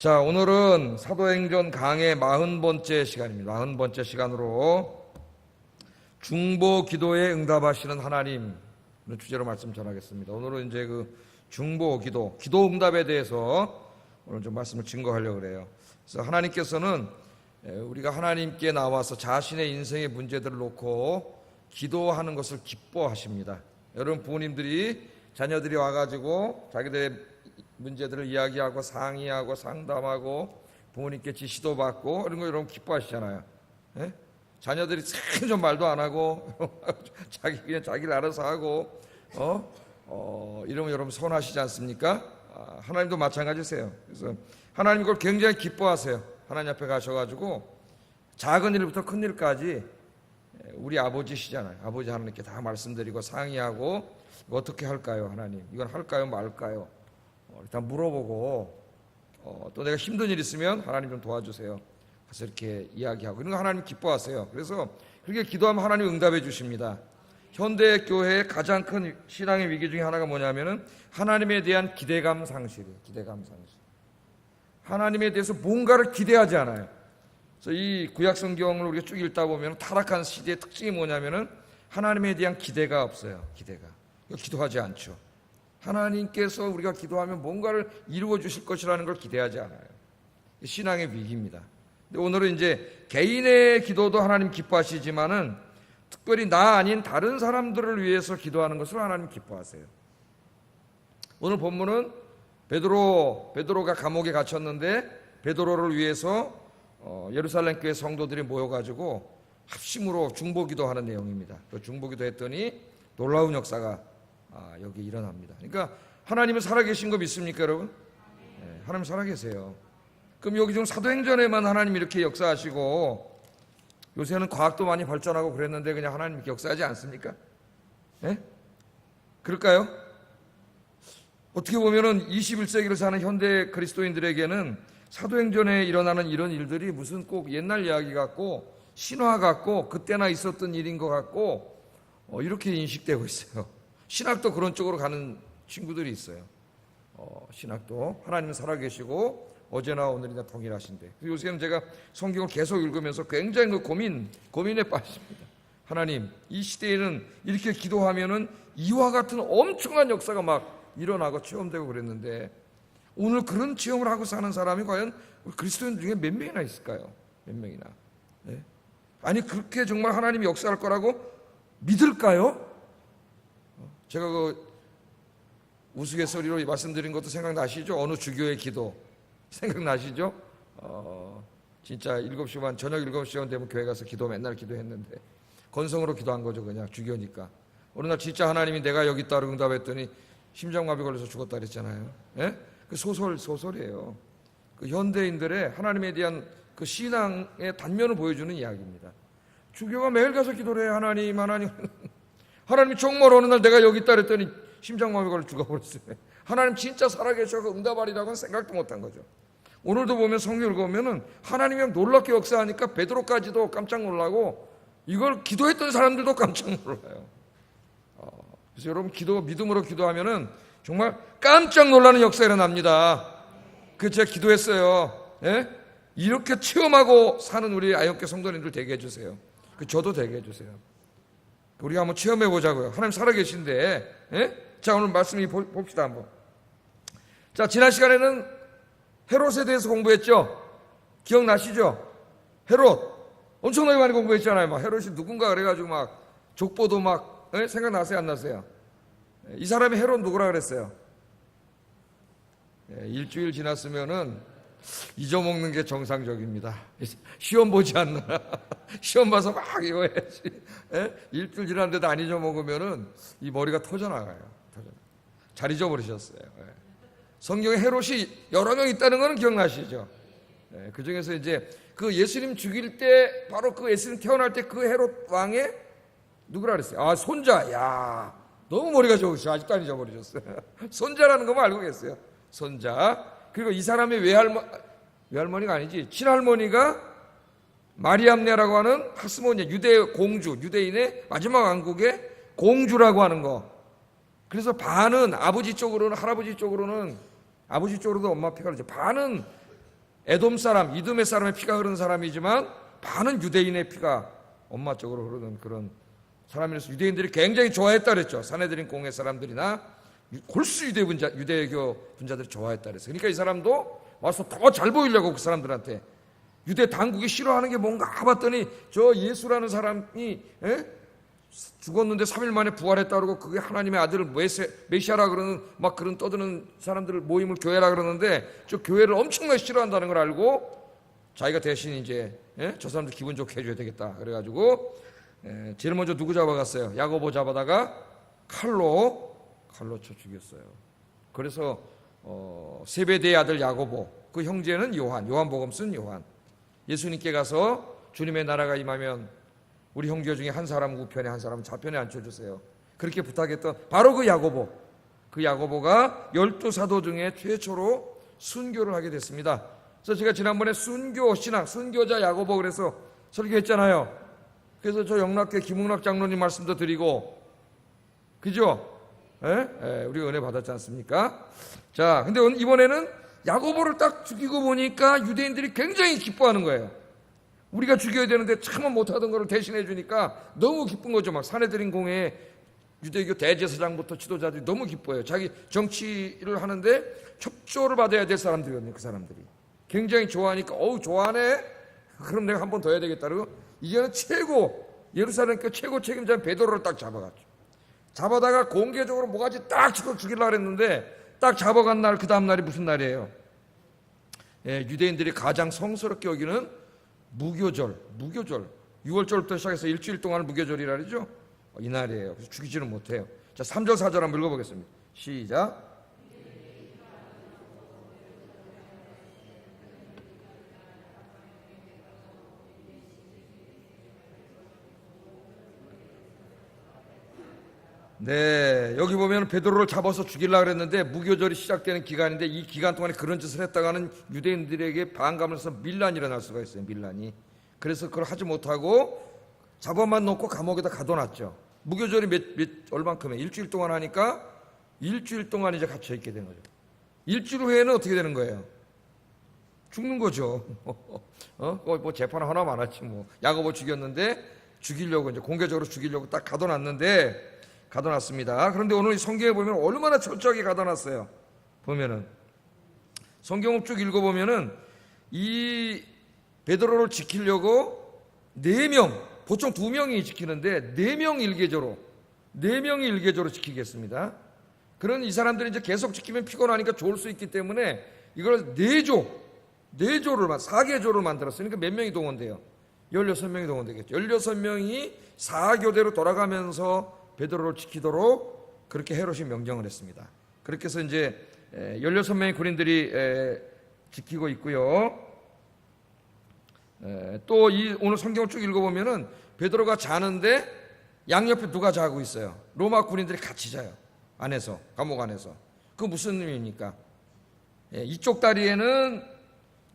자, 오늘은 사도행전 강의 40번째 시간입니다. 40번째 시간으로 중보 기도에 응답하시는 하나님 주제로 말씀 전하겠습니다. 오늘은 이제 그 중보 기도, 기도 응답에 대해서 오늘 좀 말씀을 증거하려고 그래요. 그래서 하나님께서는 우리가 하나님께 나와서 자신의 인생의 문제들을 놓고 기도하는 것을 기뻐하십니다. 여러분 부모님들이 자녀들이 와가지고 자기들의 문제들을 이야기하고 상의하고 상담하고 부모님께 지시도 받고 이런 거 여러분 기뻐하시잖아요. 예? 자녀들이 좀 말도 안 하고 그냥 자기를 알아서 하고 이러면 여러분 서운하시지 않습니까? 하나님도 마찬가지세요. 그래서 하나님 그걸 굉장히 기뻐하세요. 하나님 앞에 가셔가지고 작은 일부터 큰 일까지 우리 아버지시잖아요. 아버지 하나님께 다 말씀드리고 상의하고 어떻게 할까요, 하나님? 이건 할까요, 말까요? 일단 물어보고 또 내가 힘든 일 있으면 하나님 좀 도와주세요. 그래서 이렇게 이야기하고 이런 거 하나님 기뻐하세요. 그래서 그렇게 기도하면 하나님 응답해 주십니다. 현대 교회의 가장 큰 신앙의 위기 중에 하나가 뭐냐면은 하나님에 대한 기대감 상실이에요. 기대감 상실. 하나님에 대해서 뭔가를 기대하지 않아요. 그래서 이 구약 성경을 우리가 쭉 읽다 보면 타락한 시대의 특징이 뭐냐면은 하나님에 대한 기대가 없어요. 기대가. 기도하지 않죠. 하나님께서 우리가 기도하면 뭔가를 이루어 주실 것이라는 걸 기대하지 않아요. 신앙의 위기입니다. 근데 오늘은 이제 개인의 기도도 하나님 기뻐하시지만은 특별히 나 아닌 다른 사람들을 위해서 기도하는 것을 하나님 기뻐하세요. 오늘 본문은 베드로가 감옥에 갇혔는데 베드로를 위해서 예루살렘 교회 성도들이 모여가지고 합심으로 중보기도하는 내용입니다. 그 중보기도 했더니 놀라운 역사가 여기 일어납니다. 그러니까 하나님은 살아계신 거 믿습니까, 여러분? 네, 하나님 살아계세요. 그럼 여기 좀 사도행전에만 하나님 이렇게 역사하시고 요새는 과학도 많이 발전하고 그랬는데 그냥 하나님 이렇게 역사하지 않습니까? 네? 그럴까요? 어떻게 보면은 21세기를 사는 현대 그리스도인들에게는 사도행전에 일어나는 이런 일들이 무슨 꼭 옛날 이야기 같고 신화 같고 그때나 있었던 일인 것 같고 이렇게 인식되고 있어요. 신학도 그런 쪽으로 가는 친구들이 있어요. 신학도 하나님은 살아계시고 어제나 오늘이나 동일하신데. 요새는 제가 성경을 계속 읽으면서 굉장히 그 고민에 빠집니다. 하나님, 이 시대에는 이렇게 기도하면은 이와 같은 엄청난 역사가 막 일어나고 체험되고 그랬는데 오늘 그런 체험을 하고 사는 사람이 과연 우리 그리스도인 중에 몇 명이나 있을까요? 몇 명이나? 네? 아니 그렇게 정말 하나님이 역사할 거라고 믿을까요? 제가 그 우스갯소리로 말씀드린 것도 생각나시죠? 어느 주교의 기도 생각나시죠? 진짜 7시 반 저녁 7시 반 되면 교회 가서 맨날 기도했는데 건성으로 기도한 거죠. 그냥 주교니까. 어느 날 진짜 하나님이 내가 여기 있다고 응답했더니 심장마비 걸려서 죽었다 그랬잖아요. 예? 그 소설이에요. 그 현대인들의 하나님에 대한 그 신앙의 단면을 보여주는 이야기입니다. 주교가 매일 가서 기도를 해요. 하나님이 정말 어느 날 내가 여기 있다 그랬더니 심장마비 걸려 죽어버렸어요. 하나님 진짜 살아계셔서 응답하리라고는 생각도 못한 거죠. 오늘도 보면 성경을 보면은 하나님이 놀랍게 역사하니까 베드로까지도 깜짝 놀라고 이걸 기도했던 사람들도 깜짝 놀라요. 그래서 여러분 믿음으로 기도하면은 정말 깜짝 놀라는 역사가 일어납니다. 그 제가 기도했어요. 예? 이렇게 체험하고 사는 우리 아역교 성도님들 되게 해주세요. 저도 되게 해주세요. 우리가 한번 체험해 보자고요. 하나님 살아계신데, 예? 자, 오늘 말씀 봅시다 한번. 자, 지난 시간에는 헤롯에 대해서 공부했죠. 기억나시죠? 헤롯 엄청나게 많이 공부했잖아요. 막 헤롯이 누군가 그래가지고 막 족보도 막 생각나세요, 안 나세요? 이 사람이 헤롯 누구라 그랬어요? 일주일 지났으면은 잊어먹는 게 정상적입니다. 시험 보지 않느라 시험 봐서 막 이거 해야지. 일주일 지났는데도 안 잊어먹으면은 이 머리가 터져나가요. 잘 잊어버리셨어요. 성경에 헤롯이 여러 명 있다는 거는 기억나시죠? 그 중에서 이제 그 예수님 죽일 때 바로 그 예수님 태어날 때 그 헤롯 왕의 누구라 그랬어요? 손자. 야, 너무 머리가 좋으시죠. 아직도 안 잊어버리셨어요. 손자라는 거만 알고 계세요. 손자. 그리고 이 사람의 외할머니가 아니지 친할머니가 마리암네라고 하는 하스모니아 유대 공주, 유대인의 마지막 왕국의 공주라고 하는 거. 그래서 반은 아버지 쪽으로는 할아버지 쪽으로는 아버지 쪽으로도 엄마 폐가 그러죠. 반은 에돔 사람, 이드메 사람의 피가 흐르는 사람이지만 반은 유대인의 피가 엄마 쪽으로 흐르는 그런 사람이라서 유대인들이 굉장히 좋아했다 그랬죠. 사내들인 공회 사람들이나 골수 유대교 분자들이 좋아했다 그랬어요. 그러니까 이 사람도 와서 더 잘 보이려고 그 사람들한테 유대 당국이 싫어하는 게 뭔가 봤더니 저 예수라는 사람이 죽었는데 3일 만에 부활했다 그러고 그게 하나님의 아들 메시아라 그러는 막 그런 떠드는 사람들 모임을 교회라 그러는데 저 교회를 엄청나게 싫어한다는 걸 알고 자기가 대신 이제 저 사람들 기분 좋게 해줘야 되겠다 그래가지고 제일 먼저 누구 잡아갔어요? 야고보 잡아다가 칼로 쳐 죽였어요. 그래서 세베대의 아들 야고보, 그 형제는 요한복음 쓴 요한. 예수님께 가서 주님의 나라가 임하면 우리 형제 중에 한 사람 우편에 한 사람 좌편에 앉혀주세요. 그렇게 부탁했던 바로 그 야고보. 그 야고보가 12사도 중에 최초로 순교를 하게 됐습니다. 그래서 제가 지난번에 순교 신앙, 순교자 야고보 그래서 설교했잖아요. 그래서 저 영락교 김웅락 장로님 말씀도 드리고, 그죠? 우리가 은혜 받았지 않습니까? 자, 근데 이번에는 야고보를 딱 죽이고 보니까 유대인들이 굉장히 기뻐하는 거예요. 우리가 죽여야 되는데 참 못하던 거를 대신해 주니까 너무 기쁜 거죠. 막 사내들인 공회에 유대교 대제사장부터 지도자들이 너무 기뻐해요. 자기 정치를 하는데 협조를 받아야 될 사람들이거든요. 그 사람들이 굉장히 좋아하니까 좋아하네. 그럼 내가 한 번 더 해야 되겠다. 그리고 이제는 예루살렘 교 최고 책임자인 베드로를 딱 잡아갔죠. 잡아다가 공개적으로 모가지 딱 치고 죽이려고 했는데 딱 잡아간 날, 그 다음 날이 무슨 날이에요? 유대인들이 가장 성스럽게 여기는 무교절 6월절부터 시작해서 일주일 동안 무교절이라 그러죠. 이 날이에요. 그래서 죽이지는 못해요. 자, 3절 4절 한번 읽어보겠습니다. 시작. 네, 여기 보면 베드로를 잡아서 죽이려고 그랬는데 무교절이 시작되는 기간인데 이 기간 동안에 그런 짓을 했다가는 유대인들에게 반감을 해서 밀란이 일어날 수가 있어요. 밀란이. 그래서 그걸 하지 못하고 잡아만 놓고 감옥에다 가둬놨죠. 무교절이 얼만큼에 일주일 동안 하니까 일주일 동안 이제 갇혀 있게 된 거죠. 일주일 후에는 어떻게 되는 거예요? 죽는 거죠. 뭐 재판 하나 많았지 뭐. 야고보 죽였는데 죽이려고 이제 공개적으로 죽이려고 딱 가둬놨습니다. 그런데 오늘 성경에 보면 얼마나 철저하게 가둬놨어요. 보면은 성경을 쭉 읽어보면은 이 베드로를 지키려고 4명, 보통 2명이 지키는데 4명이 일개조로 지키겠습니다. 그런 이 사람들이 이제 계속 지키면 피곤하니까 좋을 수 있기 때문에 이걸 4개조를 만들었어요. 그러니까 몇 명이 동원돼요? 16명이 동원되겠죠. 16명이 4교대로 돌아가면서 베드로를 지키도록 그렇게 헤롯이 명령을 했습니다. 그렇게 해서 이제 16명의 군인들이 지키고 있고요. 또 오늘 성경을 쭉 읽어보면은 베드로가 자는데 양옆에 누가 자고 있어요? 로마 군인들이 같이 자요. 감옥 안에서. 그 무슨 의미입니까? 이쪽 다리에는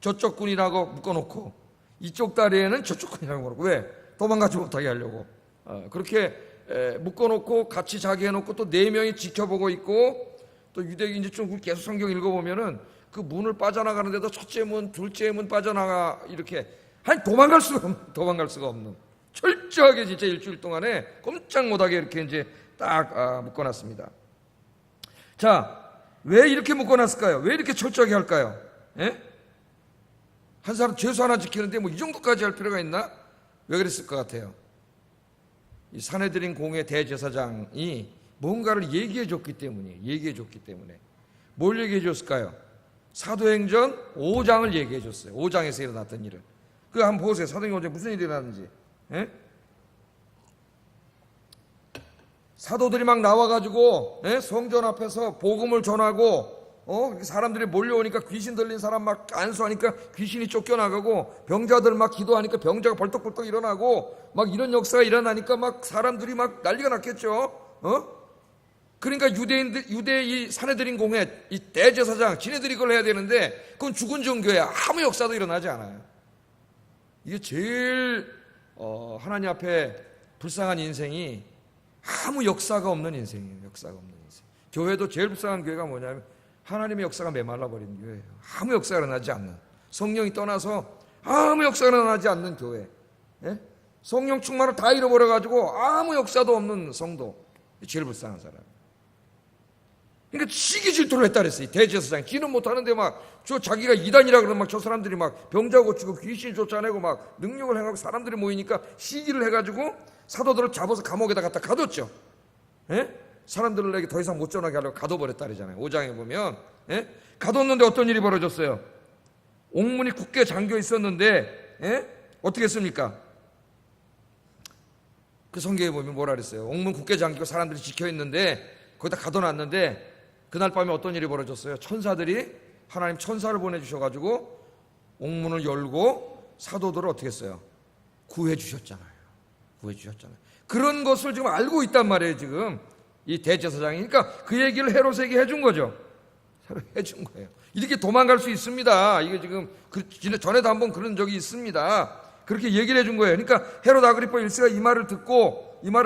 저쪽 군이라고 묶어놓고 이쪽 다리에는 저쪽 군이라고 묶어놓고 왜? 도망가지 못하게 하려고. 그렇게 묶어놓고 같이 자게 해놓고 또 4명이 지켜보고 있고 또 유대인 이제 좀 계속 성경 읽어보면은 그 문을 빠져나가는데도 첫째 문, 둘째 문 빠져나가 이렇게 도망갈 수가 없는 철저하게 진짜 일주일 동안에 꼼짝 못하게 이렇게 이제 딱 묶어놨습니다. 자, 왜 이렇게 묶어놨을까요? 왜 이렇게 철저하게 할까요? 한 사람 죄수 하나 지키는데 뭐 이 정도까지 할 필요가 있나? 왜 그랬을 것 같아요? 이 사내들인 공회 대제사장이 뭔가를 얘기해 줬기 때문에 뭘 얘기해 줬을까요? 사도행전 5장을 얘기해 줬어요. 5장에서 일어났던 일을. 그거 한번 보세요. 사도행전 5장에 무슨 일이 일어났는지. 사도들이 막 나와가지고 성전 앞에서 복음을 전하고 사람들이 몰려오니까 귀신 들린 사람 막 안수하니까 귀신이 쫓겨나가고 병자들 막 기도하니까 병자가 벌떡벌떡 일어나고 막 이런 역사가 일어나니까 막 사람들이 막 난리가 났겠죠. 그러니까 유대 이 사내들인 공회 이 대제사장 지네들이 그걸 해야 되는데 그건 죽은 종교야. 아무 역사도 일어나지 않아요. 이게 제일 하나님 앞에 불쌍한 인생이 아무 역사가 없는 인생이에요. 교회도 제일 불쌍한 교회가 뭐냐면 하나님의 역사가 메말라 버리는 교회예요. 아무 역사가 일어나지 않는 성령이 떠나서 아무 역사가 일어나지 않는 교회, 예? 성령 충만을 다 잃어버려가지고 아무 역사도 없는 성도, 제일 불쌍한 사람. 그러니까 시기 질투를 했다 그랬어요. 대제사장이 지는 못하는데 막 저 자기가 이단이라 그러면 막 저 사람들이 막 병자 고치고 귀신 쫓아내고 막 능력을 행하고 사람들이 모이니까 시기를 해가지고 사도들을 잡아서 감옥에다 갖다 가뒀죠. 예? 사람들에게 더 이상 못 전하게 하려고 가둬버렸다 그러잖아요. 5장에 보면, 예? 가뒀는데 어떤 일이 벌어졌어요? 옥문이 굳게 잠겨 있었는데, 예? 어떻게 했습니까? 그 성경에 보면 뭐라 그랬어요? 옥문 굳게 잠기고 사람들이 지켜 있는데 거기다 가둬놨는데 그날 밤에 어떤 일이 벌어졌어요? 천사들이, 하나님 천사를 보내주셔가지고 옥문을 열고 사도들을 어떻게 했어요? 구해주셨잖아요. 구해주셨잖아요. 그런 것을 지금 알고 있단 말이에요. 지금 이 대제사장이. 그러니까 그 얘기를 헤롯에게 해준 거죠. 해준 거예요. 이렇게 도망갈 수 있습니다. 이게 지금 전에도 한번 그런 적이 있습니다. 그렇게 얘기를 해준 거예요. 그러니까 헤롯 아그리파 1세가 이 말을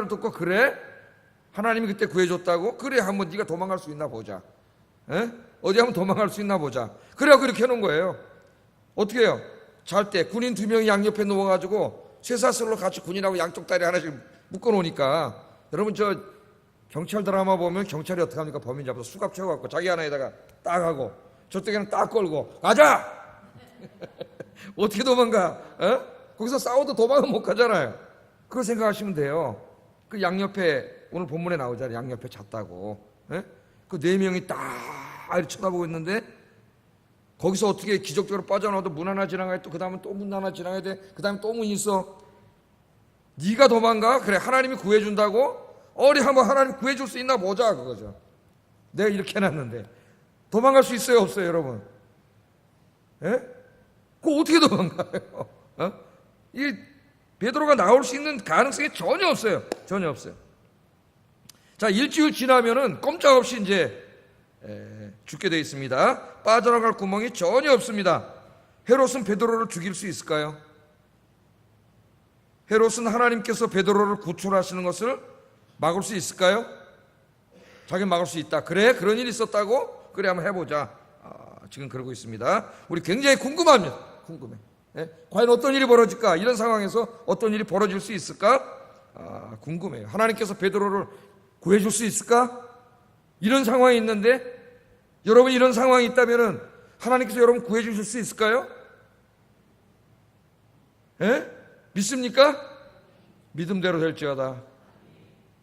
듣고 그래? 하나님이 그때 구해줬다고? 그래, 한번 네가 도망갈 수 있나 보자. 에? 어디 한번 도망갈 수 있나 보자. 그래야 그렇게 해놓은 거예요. 어떻게 해요? 잘 때 군인 2명이 양옆에 누워가지고 쇠사슬로 같이 군인하고 양쪽 다리 하나씩 묶어놓으니까, 여러분 저 경찰 드라마 보면 경찰이 어떻게 합니까? 범인 잡아서 수갑 채워갖고 자기 하나에다가 딱 하고 저쪽에는 딱 걸고 가자! 어떻게 도망가? 어? 거기서 싸워도 도망은 못 가잖아요. 그거 생각하시면 돼요. 그 양옆에 오늘 본문에 나오잖아요. 양옆에 잤다고. 예? 그 4명이 딱 이렇게 쳐다보고 있는데 거기서 어떻게 기적적으로 빠져나와도 문 하나 지나가야 또 그 다음은 또 문 하나 지나가야 돼. 그 다음에 또 문이 있어. 네가 도망가? 그래, 하나님이 구해준다고? 어리 한번 하나님 구해줄 수 있나 보자, 그거죠. 내가 이렇게 해놨는데 도망갈 수 있어요, 없어요, 여러분? 예? 그거 어떻게 도망가요? 어? 이 베드로가 나올 수 있는 가능성이 전혀 없어요. 전혀 없어요. 자, 일주일 지나면은 꼼짝없이 이제 죽게 되어 있습니다. 빠져나갈 구멍이 전혀 없습니다. 헤롯은 베드로를 죽일 수 있을까요? 헤롯은 하나님께서 베드로를 구출하시는 것을 막을 수 있을까요? 자기는 막을 수 있다. 그래? 그런 일이 있었다고? 그래, 한번 해보자. 지금 그러고 있습니다. 우리 굉장히 궁금합니다. 궁금해. 예? 과연 어떤 일이 벌어질까? 이런 상황에서 어떤 일이 벌어질 수 있을까? 궁금해요. 하나님께서 베드로를 구해줄 수 있을까? 이런 상황이 있는데 여러분, 이런 상황이 있다면 하나님께서 여러분 구해주실 수 있을까요? 예? 믿습니까? 믿음대로 될지어다.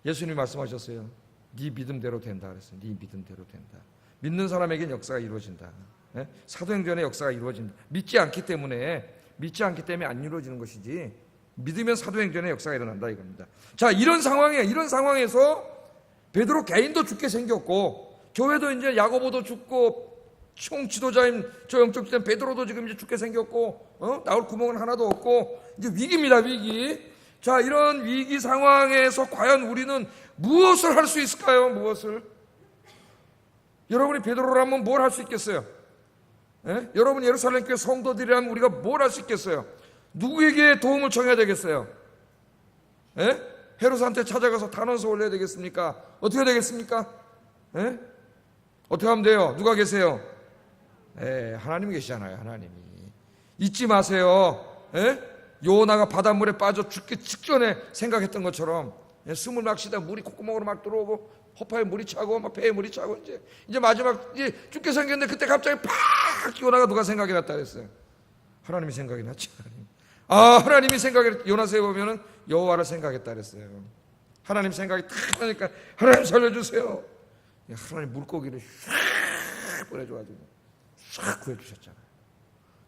예수님이 말씀하셨어요. 네 믿음대로 된다 그랬어요. 네 믿음대로 된다. 믿는 사람에겐 역사가 이루어진다. 예? 사도행전의 역사가 이루어진다. 믿지 않기 때문에 안 이루어지는 것이지, 믿으면 사도행전의 역사가 일어난다 이겁니다. 자, 이런 상황에서 베드로 개인도 죽게 생겼고, 교회도 이제 야고보도 죽고, 총 지도자인 저 영적 지도자인 베드로도 지금 이제 죽게 생겼고, 나올 구멍은 하나도 없고, 이제 위기입니다, 위기. 자, 이런 위기 상황에서 과연 우리는 무엇을 할 수 있을까요? 무엇을? 여러분이 베드로라면 뭘 할 수 있겠어요? 예? 여러분 예루살렘 교회 성도들이라면 우리가 뭘 할 수 있겠어요? 누구에게 도움을 청해야 되겠어요? 예? 헤롯한테 찾아가서 단원서 올려야 되겠습니까? 어떻게 되겠습니까? 예? 어떻게 하면 돼요? 누가 계세요? 하나님이 계시잖아요. 하나님이. 잊지 마세요. 예? 요나가 바닷물에 빠져 죽기 직전에 생각했던 것처럼, 숨을 막 쉬다 물이 콧구멍으로 막 들어오고 허파에 물이 차고 막 배에 물이 차고 이제 마지막 이제 죽게 생겼는데 그때 갑자기 팍 요나가 누가 생각이 났다 그랬어요? 하나님이 생각이 났지. 하나님이 생각이, 요나서에 보면은 여호와를 생각했다 그랬어요. 하나님 생각이 탁 나니까 하나님 살려주세요. 하나님 물고기를 쫙 보내줘가지고 쫙 구해주셨잖아요.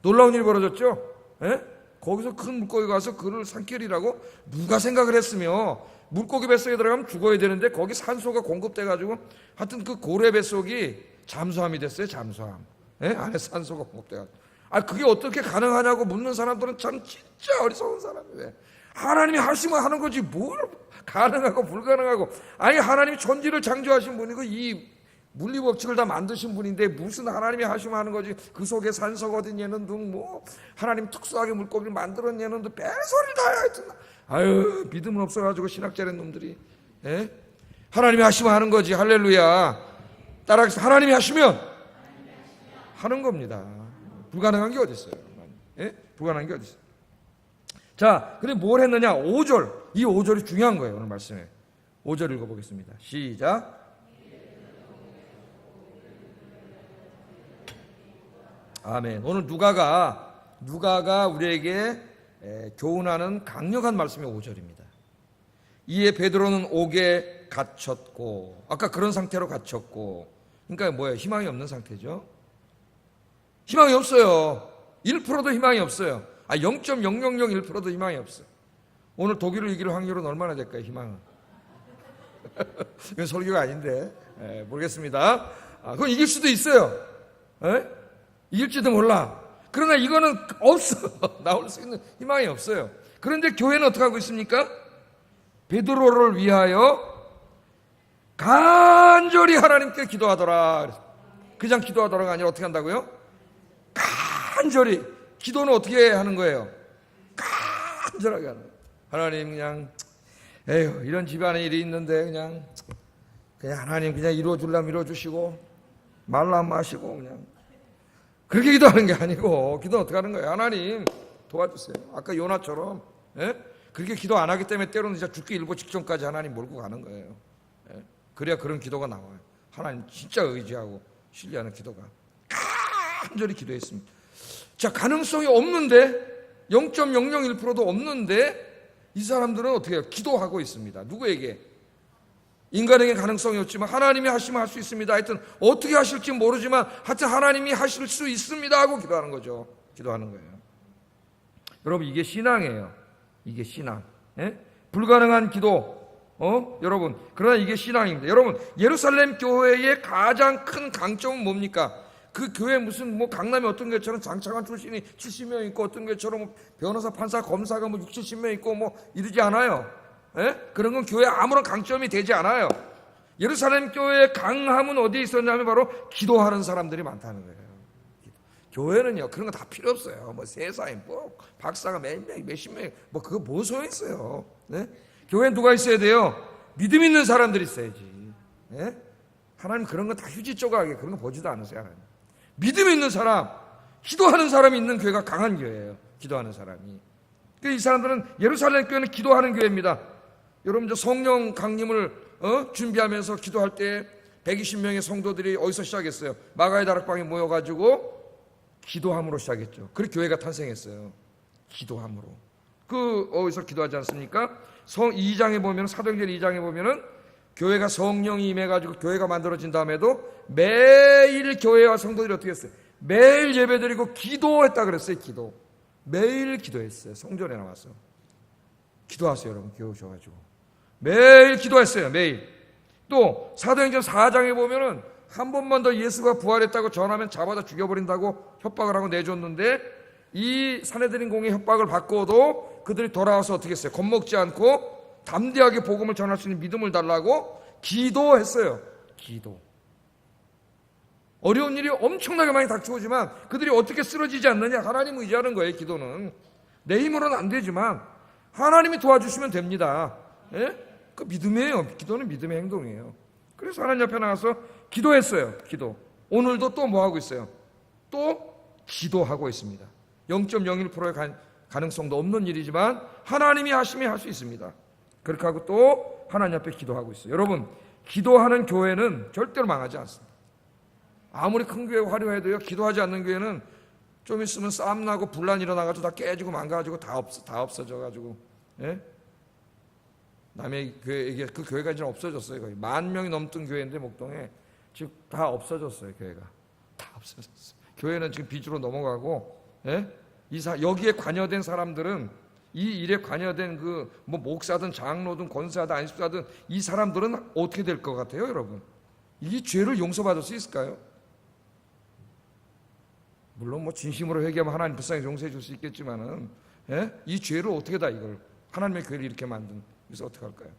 놀라운 일이 벌어졌죠? 예? 거기서 큰 물고기가 와서 그를 삼키리라고 누가 생각을 했으며, 물고기 뱃속에 들어가면 죽어야 되는데 거기 산소가 공급돼가지고 하여튼 그 고래 뱃속이 잠수함이 됐어요. 잠수함. 예? 안에 산소가 공급돼가지고. 그게 어떻게 가능하냐고 묻는 사람들은 참 진짜 어리석은 사람이에요. 하나님이 하시면 하는 거지 뭘 가능하고 불가능하고. 하나님이 천지를 창조하신 분이고 이 물리법칙을 다 만드신 분인데 무슨 하나님이 하시면 하는 거지. 그 속에 산소가 어딨냐는 등 하나님 특수하게 물고기를 만들었냐는 등 별소리 다 하여튼 믿음은 없어가지고 신학자란 놈들이. 예? 하나님이 하시면 하는 거지. 할렐루야. 따라하겠습니다. 하나님이 하시면 하는 겁니다. 불가능한 게 어디 있어요? 예? 불가능한 게 어디 있어요? 자, 근데 뭘 했느냐? 5절. 이 5절이 중요한 거예요, 오늘 말씀에. 5절 읽어보겠습니다. 시작. 아멘. 오늘 누가가 우리에게 교훈하는 강력한 말씀이 5절입니다. 이에 베드로는 옥에 갇혔고, 아까 그런 상태로 갇혔고, 그러니까 뭐예요? 희망이 없는 상태죠. 희망이 없어요. 1%도 희망이 없어요. 0.0001%도 희망이 없어요. 오늘 독일을 이길 확률은 얼마나 될까요? 희망은. 이건 설교가 아닌데 모르겠습니다. 그건 이길 수도 있어요. 이길지도 몰라. 그러나 이거는 없어. 나올 수 있는 희망이 없어요. 그런데 교회는 어떻게 하고 있습니까? 베드로를 위하여 간절히 하나님께 기도하더라. 그냥 기도하더라가 아니라 어떻게 한다고요? 간절히. 기도는 어떻게 하는 거예요? 간절하게 하는 거예요. 하나님 그냥 에휴 이런 집안에 일이 있는데 그냥 하나님 그냥 이루어주려면 이루어주시고 말라면 마시고 그냥 그렇게 기도하는 게 아니고 기도는 어떻게 하는 거예요? 하나님 도와주세요. 아까 요나처럼 그렇게 기도 안 하기 때문에 때로는 진짜 죽기 일보 직전까지 하나님 몰고 가는 거예요. 그래야 그런 기도가 나와요. 하나님 진짜 의지하고 신뢰하는 기도가 간절히 기도했습니다. 자, 가능성이 없는데 0.001%도 없는데 이 사람들은 어떻게 해요? 기도하고 있습니다. 누구에게? 인간에게 가능성이 없지만 하나님이 하시면 할 수 있습니다. 하여튼 어떻게 하실지 모르지만 하여튼 하나님이 하실 수 있습니다 하고 기도하는 거죠. 기도하는 거예요. 여러분 이게 신앙이에요. 이게 신앙. 불가능한 기도. 여러분 그러나 이게 신앙입니다. 여러분 예루살렘 교회의 가장 큰 강점은 뭡니까? 그 교회 무슨 강남에 어떤 교회처럼 장차관 출신이 70명 있고 어떤 교회처럼 변호사, 판사, 검사가 60, 70명 있고 이러지 않아요. 그런 건 교회에 아무런 강점이 되지 않아요. 예루살렘 교회의 강함은 어디에 있었냐면 바로 기도하는 사람들이 많다는 거예요. 교회는요 그런 거 다 필요 없어요. 세사임, 박사가 몇십 명, 그거 뭐 소용있어요. 교회는 누가 있어야 돼요? 믿음 있는 사람들이 있어야지. 하나님 그런 거 다 휴지 조각에 그런 거 보지도 않으세요. 하나님. 믿음 있는 사람, 기도하는 사람이 있는 교회가 강한 교회예요. 기도하는 사람이. 그러니까 이 사람들은 예루살렘 교회는 기도하는 교회입니다. 여러분 성령 강림을 준비하면서 기도할 때 120명의 성도들이 어디서 시작했어요? 마가의 다락방에 모여가지고 기도함으로 시작했죠. 그렇게 교회가 탄생했어요. 기도함으로. 어디서 기도하지 않습니까? 2장에 보면, 사도행전 2장에 보면은 교회가 성령이 임해가지고 교회가 만들어진 다음에도 매일 교회와 성도들이 어떻게 했어요? 매일 예배드리고 기도했다 그랬어요. 기도. 매일 기도했어요. 성전에 나와서. 기도하세요, 여러분. 교회 오셔가지고. 매일 기도했어요. 매일. 또 사도행전 4장에 보면은 한 번만 더 예수가 부활했다고 전하면 잡아다 죽여버린다고 협박을 하고 내줬는데 이 산헤드린 공의 협박을 받고도 그들이 돌아와서 어떻게 했어요? 겁먹지 않고 담대하게 복음을 전할 수 있는 믿음을 달라고 기도했어요. 기도. 어려운 일이 엄청나게 많이 닥쳐오지만 그들이 어떻게 쓰러지지 않느냐? 하나님 의지하는 거예요. 기도는. 내 힘으로는 안 되지만 하나님이 도와주시면 됩니다. 그 믿음이에요. 기도는 믿음의 행동이에요. 그래서 하나님 옆에 나가서 기도했어요. 기도. 오늘도 또 뭐 하고 있어요? 또 기도하고 있습니다. 0.01%의 가능성도 없는 일이지만 하나님이 하시면 할 수 있습니다. 그렇게 하고 또 하나님 앞에 기도하고 있어요. 여러분 기도하는 교회는 절대로 망하지 않습니다. 아무리 큰 교회 화려해도요 기도하지 않는 교회는 좀 있으면 싸움 나고 분란 일어나가지고 다 깨지고 망가지고 다 없어져가지고 남의 교회 그 교회가 이제 없어졌어요. 거의 10,000명이 넘던 교회인데 목동에 지금 다 없어졌어요. 교회가 다 없어졌어요. 교회는 지금 빚으로 넘어가고 여기에 관여된 사람들은 이 일에 관여된 목사든 장로든 권사든 안식사든 이 사람들은 어떻게 될 것 같아요, 여러분? 이 죄를 용서받을 수 있을까요? 물론 진심으로 회개하면 하나님 불쌍히 용서해 줄 수 있겠지만은 이 죄를 어떻게 다 이걸 하나님의 교회를 이렇게 만든 그래서 어떻게 할까요?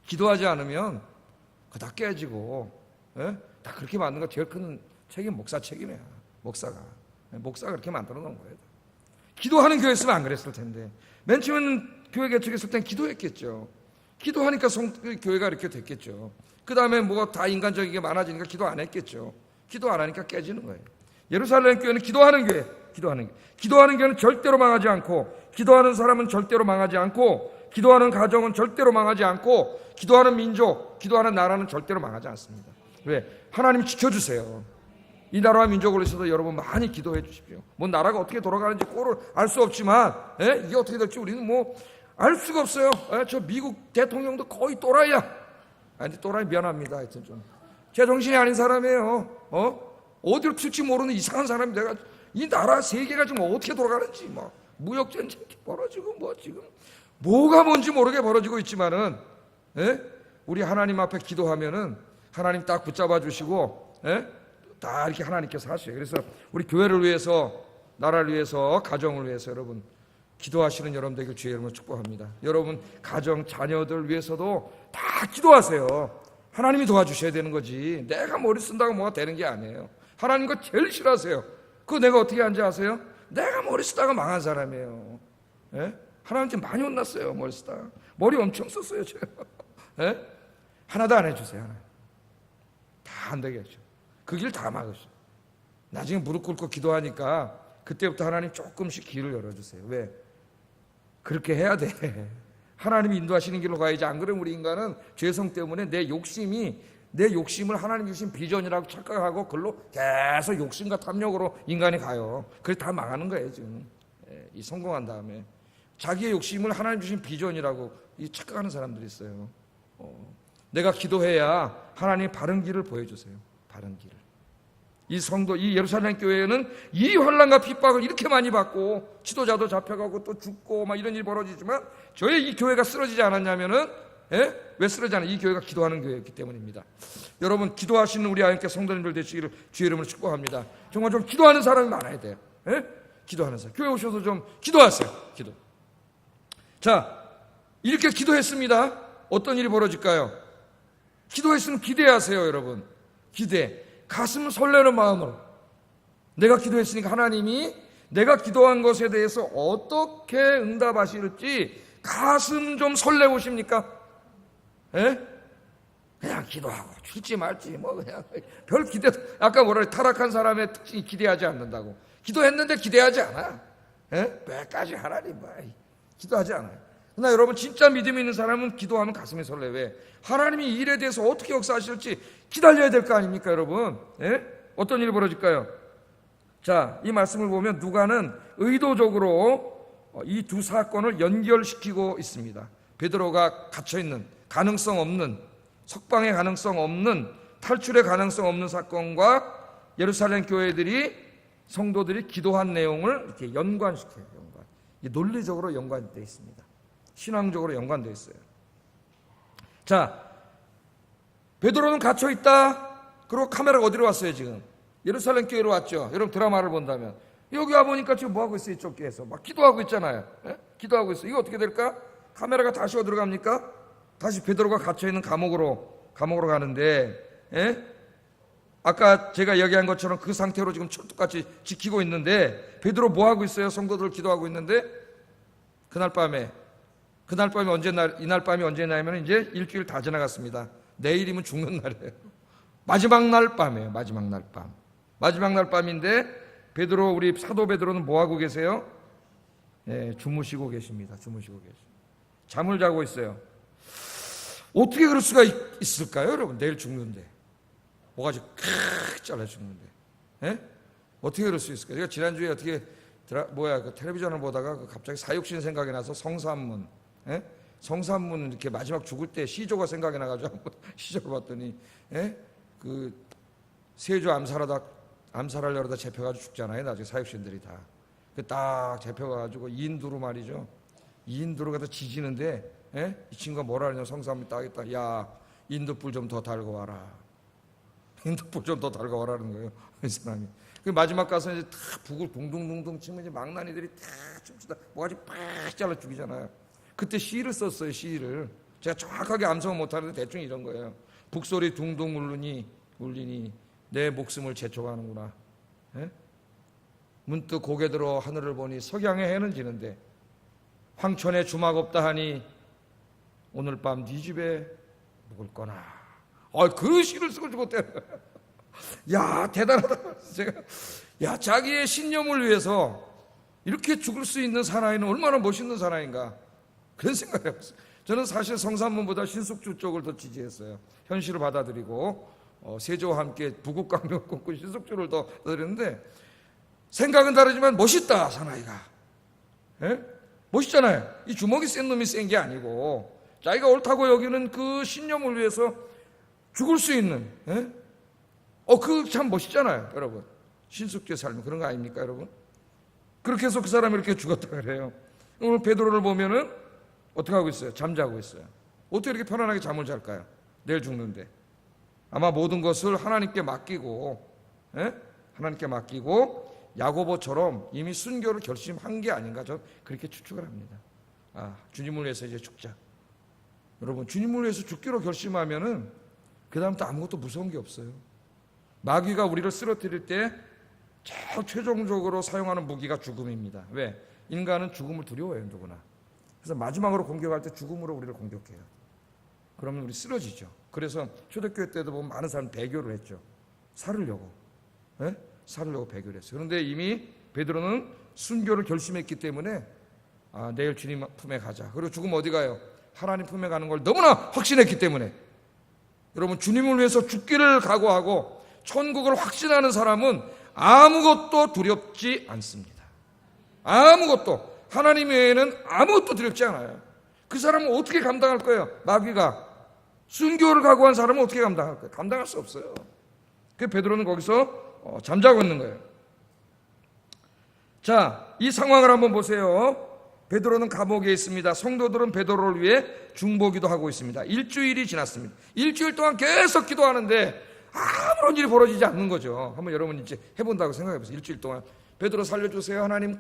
기도하지 않으면 그거 다 깨지고 다 그렇게 만든 거 제일 큰 책임 목사 책임이야. 목사가 그렇게 만들어 놓은 거예요. 기도하는 교회였으면 안 그랬을 텐데 맨 처음에는 교회 개척했을 땐 기도했겠죠. 기도하니까 교회가 이렇게 됐겠죠. 그 다음에 뭐가 다 인간적인 게 많아지니까 기도 안 했겠죠. 기도 안 하니까 깨지는 거예요. 예루살렘 교회는 기도하는 교회, 기도하는 교회는 절대로 망하지 않고, 기도하는 사람은 절대로 망하지 않고, 기도하는 가정은 절대로 망하지 않고, 기도하는 민족, 기도하는 나라는 절대로 망하지 않습니다. 왜? 하나님이 지켜주세요. 이 나라와 민족을 위해서도 여러분 많이 기도해 주십시오. 뭐 나라가 어떻게 돌아가는지 꼴을 알 수 없지만, 이게 어떻게 될지 우리는 뭐 알 수가 없어요. 저 미국 대통령도 거의 또라이야. 아니, 또라이 미안합니다. 하여튼 좀 제정신이 아닌 사람이에요. 어디로 튈지 모르는 이상한 사람이. 내가 이 나라 세계가 지금 어떻게 돌아가는지, 뭐 무역 전쟁이 벌어지고, 뭐 지금 뭐가 뭔지 모르게 벌어지고 있지만은, 우리 하나님 앞에 기도하면은 하나님 딱 붙잡아 주시고, 다 이렇게 하나님께서 하셔요. 그래서 우리 교회를 위해서, 나라를 위해서, 가정을 위해서 여러분 기도하시는 여러분 되길 주의 이름으로 축복합니다. 여러분 가정, 자녀들 위해서도 다 기도하세요. 하나님이 도와주셔야 되는 거지, 내가 머리 쓴다고 뭐가 되는 게 아니에요. 하나님 거 제일 싫어하세요. 그거 내가 어떻게 하는지 아세요? 내가 머리 쓰다가 망한 사람이에요. 하나님께 많이 혼났어요. 머리 쓰다가. 머리 엄청 썼어요 제가. 하나도 안 해주세요. 하나 다 안 되게 하죠. 그 길 다 막으셔. 나중에 무릎 꿇고 기도하니까 그때부터 하나님 조금씩 길을 열어주세요. 왜? 그렇게 해야 돼. 하나님이 인도하시는 길로 가야지. 안 그러면 우리 인간은 죄성 때문에 내 욕심을 하나님 주신 비전이라고 착각하고 그걸로 계속 욕심과 탐욕으로 인간이 가요. 그래서 다 망하는 거예요 지금. 이 성공한 다음에 자기의 욕심을 하나님 주신 비전이라고 착각하는 사람들이 있어요. 내가 기도해야 하나님이 바른 길을 보여주세요. 바른 길을. 이 성도, 이 예루살렘 교회는 이 환난과 핍박을 이렇게 많이 받고 지도자도 잡혀가고 또 죽고 막 이런 일이 벌어지지만 저희 이 교회가 쓰러지지 않았냐면은, 왜 쓰러지지 않아요? 이 교회가 기도하는 교회였기 때문입니다. 여러분 기도하시는 우리 하나님께 성도님들 되시기를 주의 이름으로 축복합니다. 정말 좀 기도하는 사람이 많아야 돼요. 기도하는 사람. 교회 오셔서 좀 기도하세요. 기도. 자, 이렇게 기도했습니다. 어떤 일이 벌어질까요? 기도했으면 기대하세요. 여러분 기대, 가슴 설레는 마음으로 내가 기도했으니까 하나님이 내가 기도한 것에 대해서 어떻게 응답하실지 가슴 좀 설레보십니까? 그냥 기도하고 줄지 말지 뭐 그냥 별 기대. 아까 뭐라 타락한 사람의 특징이 기대하지 않는다고. 기도했는데 기대하지 않아. 왜까지 하나님 기도하지 않아요. 그러나 여러분 진짜 믿음이 있는 사람은 기도하면 가슴이 설레. 왜? 하나님이 이 일에 대해서 어떻게 역사하실지 기다려야 될 거 아닙니까 여러분? 어떤 일이 벌어질까요? 자, 이 말씀을 보면 누가는 의도적으로 이 두 사건을 연결시키고 있습니다. 베드로가 갇혀있는, 가능성 없는, 석방의 가능성 없는, 탈출의 가능성 없는 사건과 예루살렘 교회들이, 성도들이 기도한 내용을 이렇게 연관시켜요. 논리적으로 연관되어 있습니다. 신앙적으로 연관되어 있어요. 자, 베드로는 갇혀 있다. 그리고 카메라가 어디로 왔어요 지금? 예루살렘 교회로 왔죠. 여러분 드라마를 본다면 여기 와보니까 지금 뭐하고 있어요? 이쪽 교회에서 막 기도하고 있잖아요. 기도하고 있어요. 이거 어떻게 될까? 카메라가 다시 어디로 갑니까? 다시 베드로가 갇혀있는 감옥으로 가는데, 아까 제가 이야기한 것처럼 그 상태로 지금 철뚝같이 지키고 있는데 베드로 뭐하고 있어요? 성도들 기도하고 있는데 그날 밤에 이날 밤이 언제냐면 이제 일주일 다 지나갔습니다. 내일이면 죽는 날이에요. 마지막 날 밤이에요. 마지막 날 밤인데 우리 사도 베드로는 뭐 하고 계세요? 주무시고 계십니다. 잠을 자고 있어요. 어떻게 그럴 수가 있을까요, 여러분? 내일 죽는데 뭐가지 칵 잘라 죽는데, 어떻게 그럴 수 있을까요? 제가 지난주에 어떻게 그 텔레비전을 보다가 갑자기 사육신 생각이 나서 성산문 이렇게 마지막 죽을 때 시조가 생각이 나가지고 한번 시조를 봤더니, 그 세조 암살하려다 잡혀가지고 죽잖아요. 나중에 사육신들이 다. 딱 잡혀가지고 이인두로 말이죠. 이인두로 가서 지지는데, 이 친구가 뭐라 하냐면 성산문 딱 했다. 야, 인두불 좀 더 달고 와라. 인두불 좀 더 달고 와라는 거예요. 이 사람이. 그 마지막 가서 이제 탁 북을 둥둥둥둥 치면 이제 망나니들이 탁 춤추다 뭐가지 팍 잘라 죽이잖아요. 그때 시를 썼어요. 시를. 제가 정확하게 암송은 못하는데 대충 이런 거예요. 북소리 둥둥 울리니 내 목숨을 재촉하는구나. 문득 고개 들어 하늘을 보니 석양의 해는 지는데 황천에 주막 없다 하니 오늘 밤 네 집에 묵을 거나. 그 시를 쓰고 죽었대요. 야, 대단하다. 제가 야, 자기의 신념을 위해서 이렇게 죽을 수 있는 사나이는 얼마나 멋있는 사나이인가, 그런 생각을 해봤어요. 저는 사실 성산문보다 신숙주 쪽을 더 지지했어요. 현실을 받아들이고 세조와 함께 부국강명을 꿈꾼 신숙주를 더 드렸는데, 생각은 다르지만 멋있다, 사나이가. 예? 멋있잖아요. 이 주먹이 센 놈이 센 게 아니고 자기가 옳다고 여기는 그 신념을 위해서 죽을 수 있는, 예? 그 참 멋있잖아요, 여러분. 신숙주의 삶이 그런 거 아닙니까, 여러분? 그렇게 해서 그 사람이 이렇게 죽었다 그래요. 오늘 베드로를 보면은 어떻게 하고 있어요? 잠자고 있어요. 어떻게 이렇게 편안하게 잠을 잘까요? 내일 죽는데. 아마 모든 것을 하나님께 맡기고, 예? 하나님께 맡기고 야고보처럼 이미 순교를 결심한 게 아닌가, 저는 그렇게 추측을 합니다. 주님을 위해서 이제 죽자. 여러분, 주님을 위해서 죽기로 결심하면은 그 다음부터 아무것도 무서운 게 없어요. 마귀가 우리를 쓰러뜨릴 때 제일 최종적으로 사용하는 무기가 죽음입니다. 왜? 인간은 죽음을 두려워해요, 누구나. 그래서 마지막으로 공격할 때 죽음으로 우리를 공격해요. 그러면 우리 쓰러지죠. 그래서 초대교회 때도 보면 많은 사람 배교를 했죠. 살으려고. 예? 살으려고 배교를 했어요. 그런데 이미 베드로는 순교를 결심했기 때문에 내일 주님 품에 가자. 그리고 죽으면 어디 가요? 하나님 품에 가는 걸 너무나 확신했기 때문에. 여러분, 주님을 위해서 죽기를 각오하고 천국을 확신하는 사람은 아무것도 두렵지 않습니다. 아무것도. 하나님 외에는 아무것도 두렵지 않아요. 그 사람은 어떻게 감당할 거예요? 마귀가. 순교를 각오한 사람은 어떻게 감당할 거예요? 감당할 수 없어요. 그 베드로는 거기서 잠자고 있는 거예요. 자, 이 상황을 한번 보세요. 베드로는 감옥에 있습니다. 성도들은 베드로를 위해 중보기도 하고 있습니다. 일주일이 지났습니다. 일주일 동안 계속 기도하는데 아무런 일이 벌어지지 않는 거죠. 한번 여러분 이제 해본다고 생각해보세요. 일주일 동안 베드로 살려주세요, 하나님.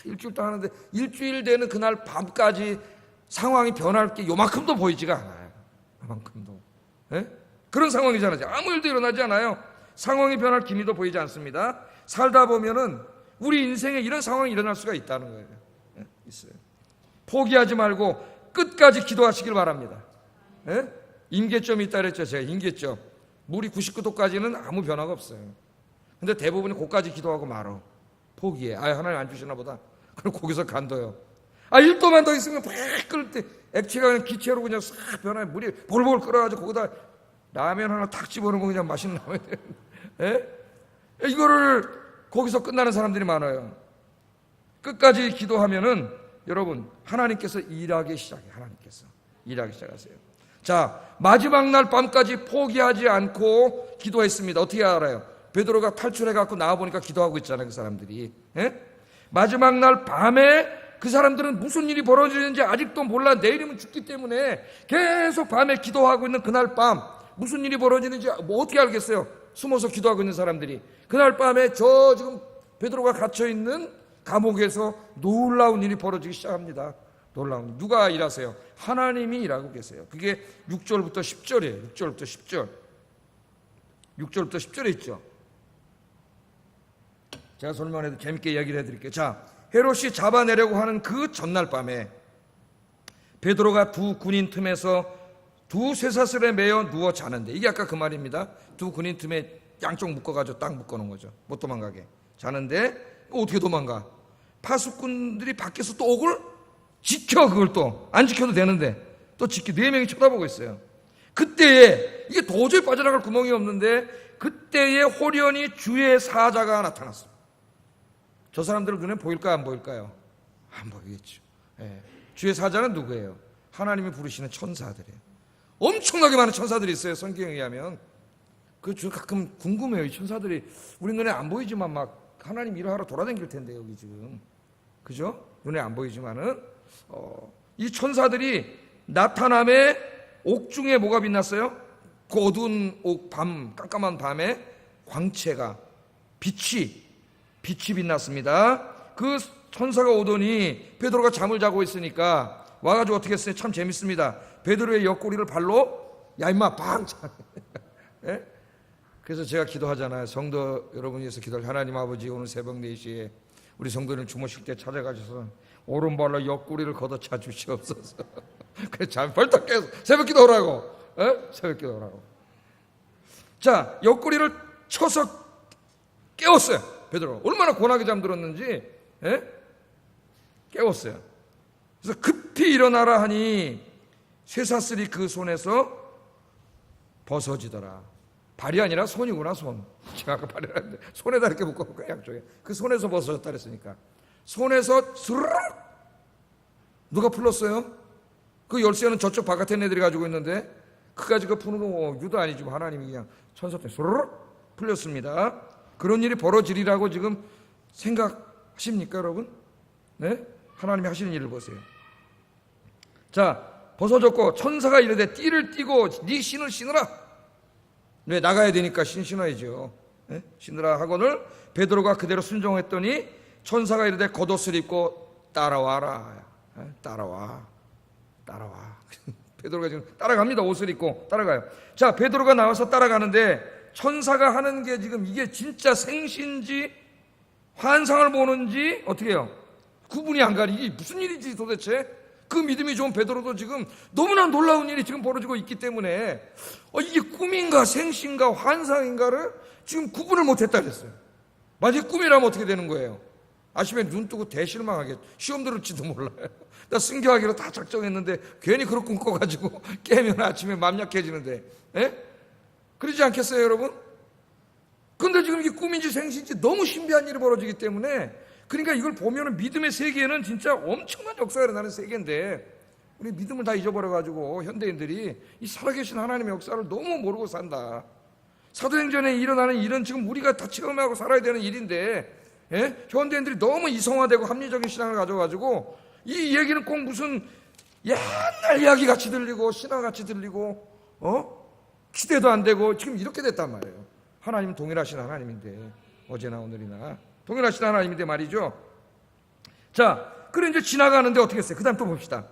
일주일 동안 하는데 일주일 되는 그날 밤까지 상황이 변할 게 요만큼도 보이지가 않아요. 요만큼도. 예? 그런 상황이잖아요. 아무 일도 일어나지 않아요. 상황이 변할 기미도 보이지 않습니다. 살다 보면은 우리 인생에 이런 상황이 일어날 수가 있다는 거예요. 예? 있어요. 포기하지 말고 끝까지 기도하시길 바랍니다. 예? 임계점이 있다 그랬죠. 제가 임계점. 물이 99도까지는 아무 변화가 없어요. 근데 대부분이 거기까지 기도하고 말어. 포기해. 하나님 안 주시나 보다. 그럼 거기서 간둬요. 1도만 더 있으면 팍 끓을 때 액체가 그냥 기체로 그냥 싹 변해. 물이 볼볼 끓어가지고 거기다 라면 하나 탁 집어넣고 그냥 맛있는 라면. 예? 이거를 거기서 끝나는 사람들이 많아요. 끝까지 기도하면은 여러분, 하나님께서 일하기 시작해요. 하나님께서 일하기 시작하세요. 자, 마지막 날 밤까지 포기하지 않고 기도했습니다. 어떻게 알아요? 베드로가 탈출해갖고 나와보니까 기도하고 있잖아요, 그 사람들이. 예? 마지막 날 밤에 그 사람들은 무슨 일이 벌어지는지 아직도 몰라. 내일이면 죽기 때문에 계속 밤에 기도하고 있는 그날 밤, 무슨 일이 벌어지는지 뭐 어떻게 알겠어요? 숨어서 기도하고 있는 사람들이. 그날 밤에 지금 베드로가 갇혀있는 감옥에서 놀라운 일이 벌어지기 시작합니다. 놀라운 일. 누가 일하세요? 하나님이 일하고 계세요. 그게 6절부터 10절이에요. 6절부터 10절. 6절부터 10절에 있죠. 제가 설명해도 재밌게 이야기를 해드릴게요. 자, 헤롯이 잡아내려고 하는 그 전날 밤에 베드로가 두 군인 틈에서 두 쇠사슬에 매여 누워 자는데, 이게 아까 그 말입니다. 두 군인 틈에 양쪽 묶어가지고 딱 묶어놓은 거죠. 못 도망가게 자는데 어떻게 도망가? 파수꾼들이 밖에서 또 옥을 지켜. 그걸 또 안 지켜도 되는데 또 지켜. 4명이 쳐다보고 있어요. 그때에 이게 도저히 빠져나갈 구멍이 없는데 그때에 호련히 주의 사자가 나타났습니다. 저 사람들 눈에 보일까요? 안 보일까요? 안 보이겠죠. 예. 주의 사자는 누구예요? 하나님이 부르시는 천사들이에요. 엄청나게 많은 천사들이 있어요. 성경에 의하면. 저 가끔 궁금해요. 이 천사들이 우리 눈에 안 보이지만 막 하나님 일을 하러 돌아다닐 텐데 여기 지금. 그죠? 눈에 안 보이지만은 이 천사들이 나타남에 옥 중에 뭐가 빛났어요? 그 어두운 옥, 깜깜한 밤에 광채가 빛이 빛났습니다. 그 천사가 오더니 베드로가 잠을 자고 있으니까 와가지고 어떻게 했어요? 참 재밌습니다. 베드로의 옆구리를 발로 야 임마 팡. 예? 그래서 제가 기도하잖아요. 성도 여러분 위해서 기도할 하나님 아버지, 오늘 새벽 4시에 우리 성도님 주무실 때 찾아가셔서 오른발로 옆구리를 걷어차 주시옵소서. 그래서 잠이 벌떡 깨서 새벽 기도하라고. 새벽 기도하라고. 자, 옆구리를 쳐서 깨웠어요. 베드로. 얼마나 고나게 잠들었는지 깨웠어요. 그래서 급히 일어나라 하니 쇠사슬이 그 손에서 벗어지더라. 발이 아니라 손이구나, 손. 제가 아까 발이라 했는데 손에다 이렇게 묶어볼까, 양쪽에. 그 손에서 벗어졌다 그랬으니까. 손에서 스르륵! 누가 풀렀어요? 그 열쇠는 저쪽 바깥에 애들이 가지고 있는데 그까지 그 푸는 거 유도 아니지만 하나님이 그냥 천사 때 스르륵 풀렸습니다. 그런 일이 벌어지리라고 지금 생각하십니까, 여러분? 네? 하나님이 하시는 일을 보세요. 자, 벗어졌고 천사가 이르되 띠를 띠고 네 신을 신으라. 왜? 나가야 되니까 신어야죠. 네? 신으라 하거늘 베드로가 그대로 순종했더니 천사가 이르되 겉옷을 입고 따라와라. 따라와. 베드로가 지금 따라갑니다. 옷을 입고 따라가요. 자, 베드로가 나와서 따라가는데 천사가 하는 게 지금 이게 진짜 생신지 환상을 보는지 어떻게 해요? 구분이 안 가리. 이게 무슨 일이지 도대체? 그 믿음이 좋은 베드로도 지금 너무나 놀라운 일이 지금 벌어지고 있기 때문에 이게 꿈인가 생신가 환상인가를 지금 구분을 못했다 그랬어요. 만약에 꿈이라면 어떻게 되는 거예요? 아침에 눈 뜨고 대실망하게 시험 들을지도 몰라요. 나 승교하기로 다 작정했는데 괜히 그런 꿈 꿔가지고 깨면 아침에 맘 약해지는데 그러지 않겠어요, 여러분? 근데 지금 이게 꿈인지 생신지 너무 신비한 일이 벌어지기 때문에 그러니까 이걸 보면은 믿음의 세계는 진짜 엄청난 역사가 일어나는 세계인데 우리 믿음을 다 잊어버려가지고 현대인들이 이 살아계신 하나님의 역사를 너무 모르고 산다. 사도행전에 일어나는 일은 지금 우리가 다 체험하고 살아야 되는 일인데 현대인들이 너무 이성화되고 합리적인 신앙을 가져가지고 이 얘기는 꼭 무슨 옛날 이야기 같이 들리고 신화 같이 들리고 기대도 안 되고 지금 이렇게 됐단 말이에요. 하나님은 동일하신 하나님인데 어제나 오늘이나 동일하신 하나님인데 말이죠. 자, 그래 이제 지나가는데 어떻게 했어요? 그 다음 또 봅시다.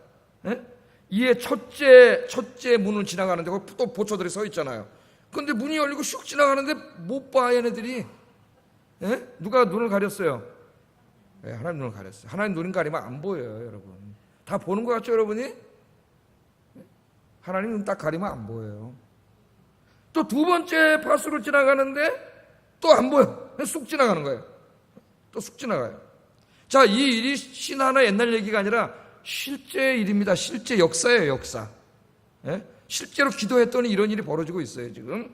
이에 첫째 문을 지나가는데 거기 또 보초들이 서 있잖아요. 근데 문이 열리고 슉 지나가는데 못 봐, 얘네들이. 누가 눈을 가렸어요? 하나님 눈을 가렸어요. 하나님 눈을 가리면 안 보여요, 여러분. 다 보는 것 같죠, 여러분이? 하나님 눈 딱 가리면 안 보여요. 또 두 번째 파수로 지나가는데 또 안 보여. 쑥 지나가는 거예요. 또 쑥 지나가요. 자, 이 일이 신화나 옛날 얘기가 아니라 실제 일입니다. 실제 역사예요, 역사. 실제로 기도했더니 이런 일이 벌어지고 있어요, 지금.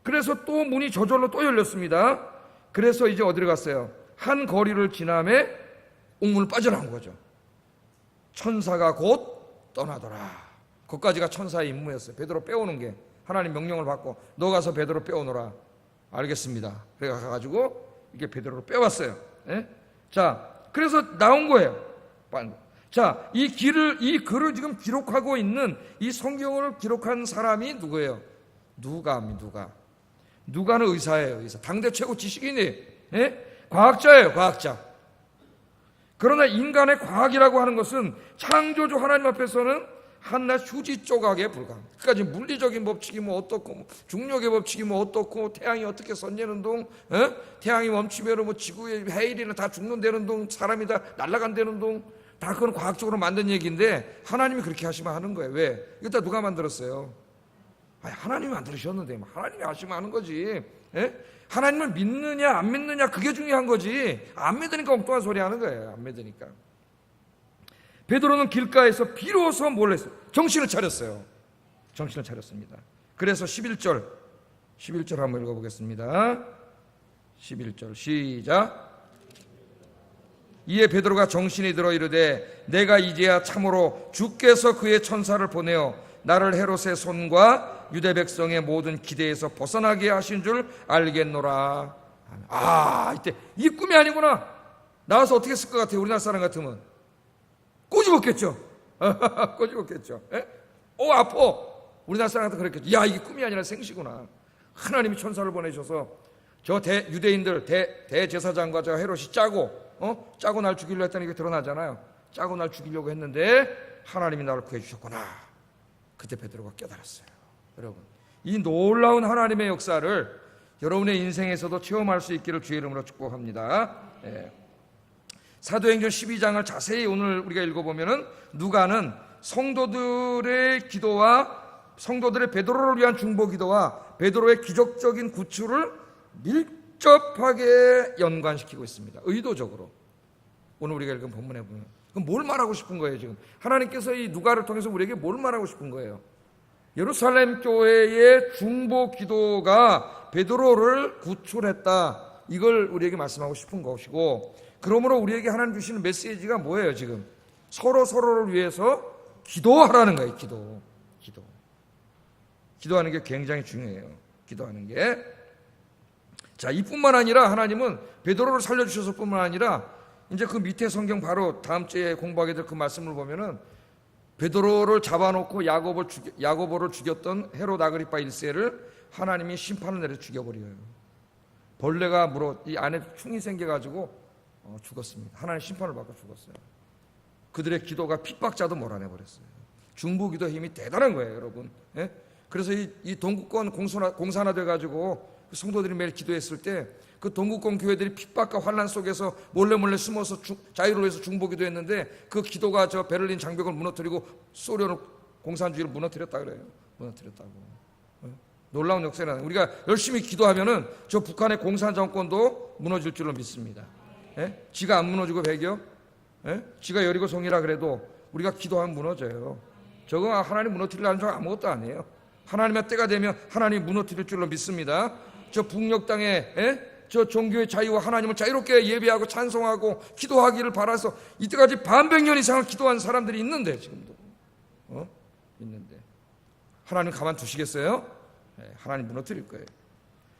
그래서 또 문이 저절로 또 열렸습니다. 그래서 이제 어디로 갔어요? 한 거리를 지나매 옥문을 빠져나온 거죠. 천사가 곧 떠나더라. 거기까지가 천사의 임무였어요. 베드로 빼오는 게. 하나님 명령을 받고 너 가서 베드로 빼오너라. 알겠습니다. 그래 가가지고 이게 베드로를 빼왔어요. 자, 그래서 나온 거예요. 자, 이 글을 지금 기록하고 있는 이 성경을 기록한 사람이 누구예요? 누가는 의사예요. 의사. 당대 최고 지식인이 과학자예요. 과학자. 그러나 인간의 과학이라고 하는 것은 창조주 하나님 앞에서는 한낱 휴지 조각에 불과합니다. 그까지 물리적인 법칙이 뭐 어떻고, 중력의 법칙이 뭐 어떻고, 태양이 어떻게 선재는 동, 태양이 멈추면 뭐 지구의 해일이나 다 죽는다는 동, 사람이 다 날아간다는 동, 다 그건 과학적으로 만든 얘기인데 하나님이 그렇게 하시면 하는 거예요. 왜? 이거 다 누가 만들었어요? 하나님이 만들으셨는데 하나님이 하시면 하는 거지. 하나님을 믿느냐 안 믿느냐 그게 중요한 거지. 안 믿으니까 엉뚱한 소리 하는 거예요. 안 믿으니까. 베드로는 길가에서 비로소 뭘 했어요? 정신을 차렸어요. 정신을 차렸습니다. 그래서 11절 한번 읽어보겠습니다. 11절 시작. 이에 베드로가 정신이 들어 이르되 내가 이제야 참으로 주께서 그의 천사를 보내어 나를 헤롯의 손과 유대 백성의 모든 기대에서 벗어나게 하신 줄 알겠노라. 이때 이 꿈이 아니구나. 나와서 어떻게 했을 것 같아요? 우리나라 사람 같으면 꼬집었겠죠. 꼬집었겠죠. 아파. 우리나라 사람 같으면 그랬겠죠. 야, 이게 꿈이 아니라 생시구나. 하나님이 천사를 보내셔서 저 유대인들 대제사장과 저 헤롯이 짜고 날 죽이려 했더니 이게 드러나잖아요. 짜고 날 죽이려고 했는데 하나님이 나를 구해주셨구나. 그때 베드로가 깨달았어요. 여러분, 이 놀라운 하나님의 역사를 여러분의 인생에서도 체험할 수 있기를 주의 이름으로 축복합니다. 사도행전 12장을 자세히 오늘 우리가 읽어보면은 누가는 성도들의 기도와 성도들의 베드로를 위한 중보 기도와 베드로의 기적적인 구출을 복잡하게 연관시키고 있습니다. 의도적으로. 오늘 우리가 읽은 본문에 보면 그럼 뭘 말하고 싶은 거예요? 지금 하나님께서 이 누가를 통해서 우리에게 뭘 말하고 싶은 거예요? 예루살렘 교회의 중보 기도가 베드로를 구출했다, 이걸 우리에게 말씀하고 싶은 것이고, 그러므로 우리에게 하나님 주시는 메시지가 뭐예요? 지금 서로를 위해서 기도하라는 거예요. 기도하는 게 굉장히 중요해요. 기도하는 게. 자, 이뿐만 아니라 하나님은 베드로를 살려주셔서 뿐만 아니라 이제 그 밑에 성경 바로 다음 주에 공부하게 될 그 말씀을 보면은 베드로를 잡아놓고 야고보를 죽였던 헤롯 아그리파 1세를 하나님이 심판을 내려 죽여버려요. 벌레가 이 안에 충이 생겨가지고 죽었습니다. 하나님 심판을 받고 죽었어요. 그들의 기도가 핍박자도 몰아내버렸어요. 중보기도 힘이 대단한 거예요, 여러분. 예? 그래서 이 동구권 공산화돼가지고 성도들이 매일 기도했을 때 그 동구권 교회들이 핍박과 환난 속에서 몰래 숨어서 자유를 위해서 중보기도 했는데 그 기도가 저 베를린 장벽을 무너뜨리고 소련 공산주의를 무너뜨렸다 그래요. 무너뜨렸다고. 놀라운 역사는 우리가 열심히 기도하면은 저 북한의 공산 정권도 무너질 줄로 믿습니다. 예? 지가 안 무너지고 배겨? 예? 지가 여리고성이라 그래도 우리가 기도하면 무너져요. 저거 하나님 무너뜨리려는 줄 아무것도 아니에요. 하나님의 때가 되면 하나님 무너뜨릴 줄로 믿습니다. 저 북녘 땅에 저 종교의 자유와 하나님을 자유롭게 예배하고 찬송하고 기도하기를 바라서 이때까지 반백년 이상을 기도한 사람들이 있는데, 지금도 있는데 하나님 가만두시겠어요? 하나님 무너뜨릴 거예요.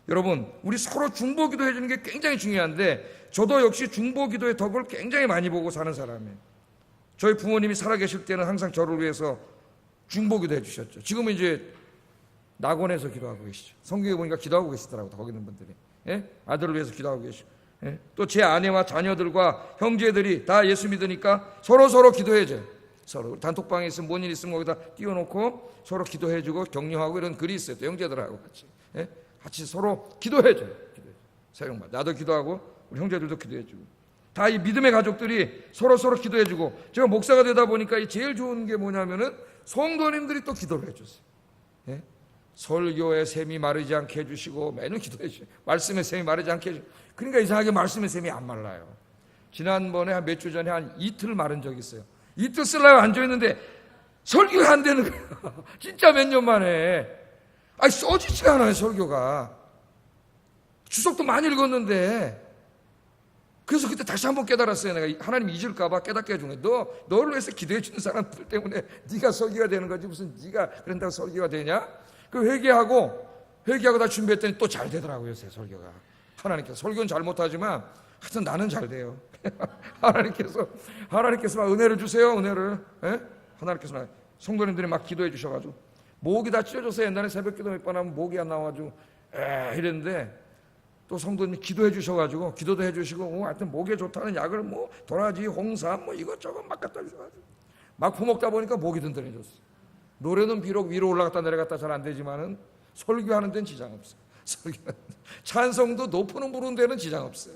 여러분, 우리 서로 중보기도 해주는 게 굉장히 중요한데, 저도 역시 중보기도의 덕을 굉장히 많이 보고 사는 사람이에요. 저희 부모님이 살아계실 때는 항상 저를 위해서 중보기도 해주셨죠. 지금은 이제 낙원에서 기도하고 계시죠. 성경에 보니까 기도하고 계시더라고요, 거기 있는 분들이. 예? 아들을 위해서 기도하고 계시고, 예? 또 제 아내와 자녀들과 형제들이 다 예수 믿으니까 서로 기도해줘요. 서로 단톡방에 있으면 뭔 일 있으면 거기다 띄워놓고 서로 기도해주고 격려하고 이런 글이 있어요. 또 형제들하고 같이. 예? 같이 서로 기도해줘요. 새벽마다 나도 기도하고 우리 형제들도 기도해주고, 다 이 믿음의 가족들이 서로 기도해주고. 제가 목사가 되다 보니까 제일 좋은 게 뭐냐면은 성도님들이 또 기도를 해주세요. 예? 설교의 샘이 마르지 않게 해주시고 매일 기도해 주시고, 말씀의 샘이 마르지 않게 해주시고. 그러니까 이상하게 말씀의 샘이 안 말라요. 지난번에 한 몇 주 전에 한 이틀 마른 적이 있어요. 이틀 쓰려고 앉아있는데 설교가 안 되는 거예요. 진짜 몇 년 만에. 써지지가 않아요, 설교가. 주석도 많이 읽었는데. 그래서 그때 다시 한번 깨달았어요. 내가 하나님 잊을까봐 깨닫게 해준 거예요. 너를 위해서 기도해 주는 사람들 때문에 네가 설교가 되는 거지, 무슨 네가 그런다고 설교가 되냐? 그 회개하고 다 준비했더니 또 잘 되더라고요, 제 설교가. 하나님께서. 설교는 잘 못하지만 하여튼 나는 잘 돼요. 하나님께서 막 은혜를 주세요, 은혜를. 예? 하나님께서 막 성도님들이 막 기도해 주셔가지고 목이 다 찢어져서 옛날에 새벽 기도 몇 번 하면 목이 안 나와가지고 이랬는데, 또 성도님이 기도해 주셔가지고 기도도 해주시고 하여튼 목에 좋다는 약을 도라지, 홍삼 이것저것 막 갖다 주셔가지고 막 퍼먹다 보니까 목이 든든해졌어요. 노래는 비록 위로 올라갔다 내려갔다 잘 안 되지만은 설교하는 데는 지장 없어요. 찬송도 높은 부르는 데는 지장 없어요.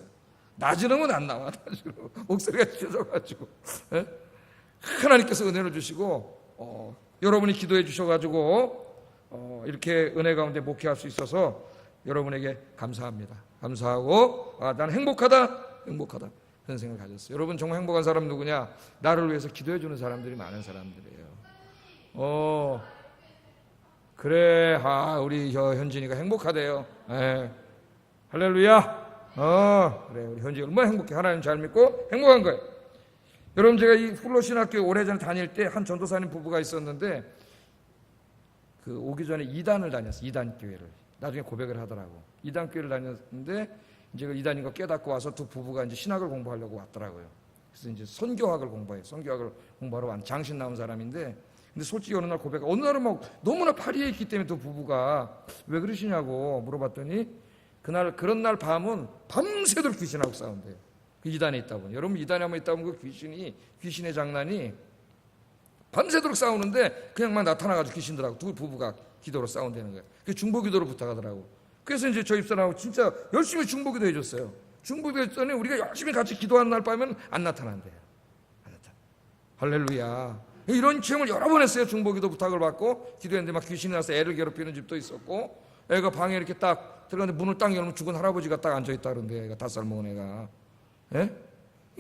낮은 음은 안 나와. 목소리가 찢어져가지고. 하나님께서 은혜를 주시고 여러분이 기도해 주셔가지고 이렇게 은혜 가운데 목회할 수 있어서 여러분에게 감사합니다. 감사하고 난 행복하다 그런 생각을 가졌어요. 여러분 정말 행복한 사람 누구냐? 나를 위해서 기도해 주는 사람들이 많은 사람들이에요. 그래, 우리 현진이가 행복하대요. 할렐루야. 그래, 우리 현진이 얼마나 행복해. 하나님 잘 믿고 행복한 거예요. 여러분, 제가 이 훌로신학교에 오래전에 다닐 때 한 전도사님 부부가 있었는데, 그 오기 전에 2단을 다녔어요. 2단 교회를. 나중에 고백을 하더라고. 2단 교회를 다녔는데 이제 그 2단인 거 깨닫고 와서 두 부부가 이제 신학을 공부하려고 왔더라고요. 그래서 이제 선교학을 공부해요. 선교학을 공부하러 온 장신 나온 사람인데, 근데 솔직히 어느 날 어느 날은 막 너무나 파리에 있기 때문에 두 부부가 왜 그러시냐고 물어봤더니, 그런 날 밤은 밤새도록 귀신하고 싸운대요. 그 2단에 있다 보니. 여러분 2단에 한번 있다 보면 그 귀신의 장난이 밤새도록 싸우는데 그냥 막 나타나가지고 귀신들하고 두 부부가 기도로 싸운다는 거예요. 그 중보기도로 부탁하더라고. 그래서 이제 저 입사하고 진짜 열심히 중보기도 해줬어요. 중보기도 했더니 우리가 열심히 같이 기도하는 날 밤에는 안 나타난대요. 안 나타나. 할렐루야. 이런 체험을 여러 번 했어요. 중보기도 부탁을 받고 기도했는데 막 귀신이 나서 애를 괴롭히는 집도 있었고, 애가 방에 이렇게 딱 들어가는데 문을 딱 열면 죽은 할아버지가 딱 앉아있다 그러는데, 애가 5살 먹은 애가. 예?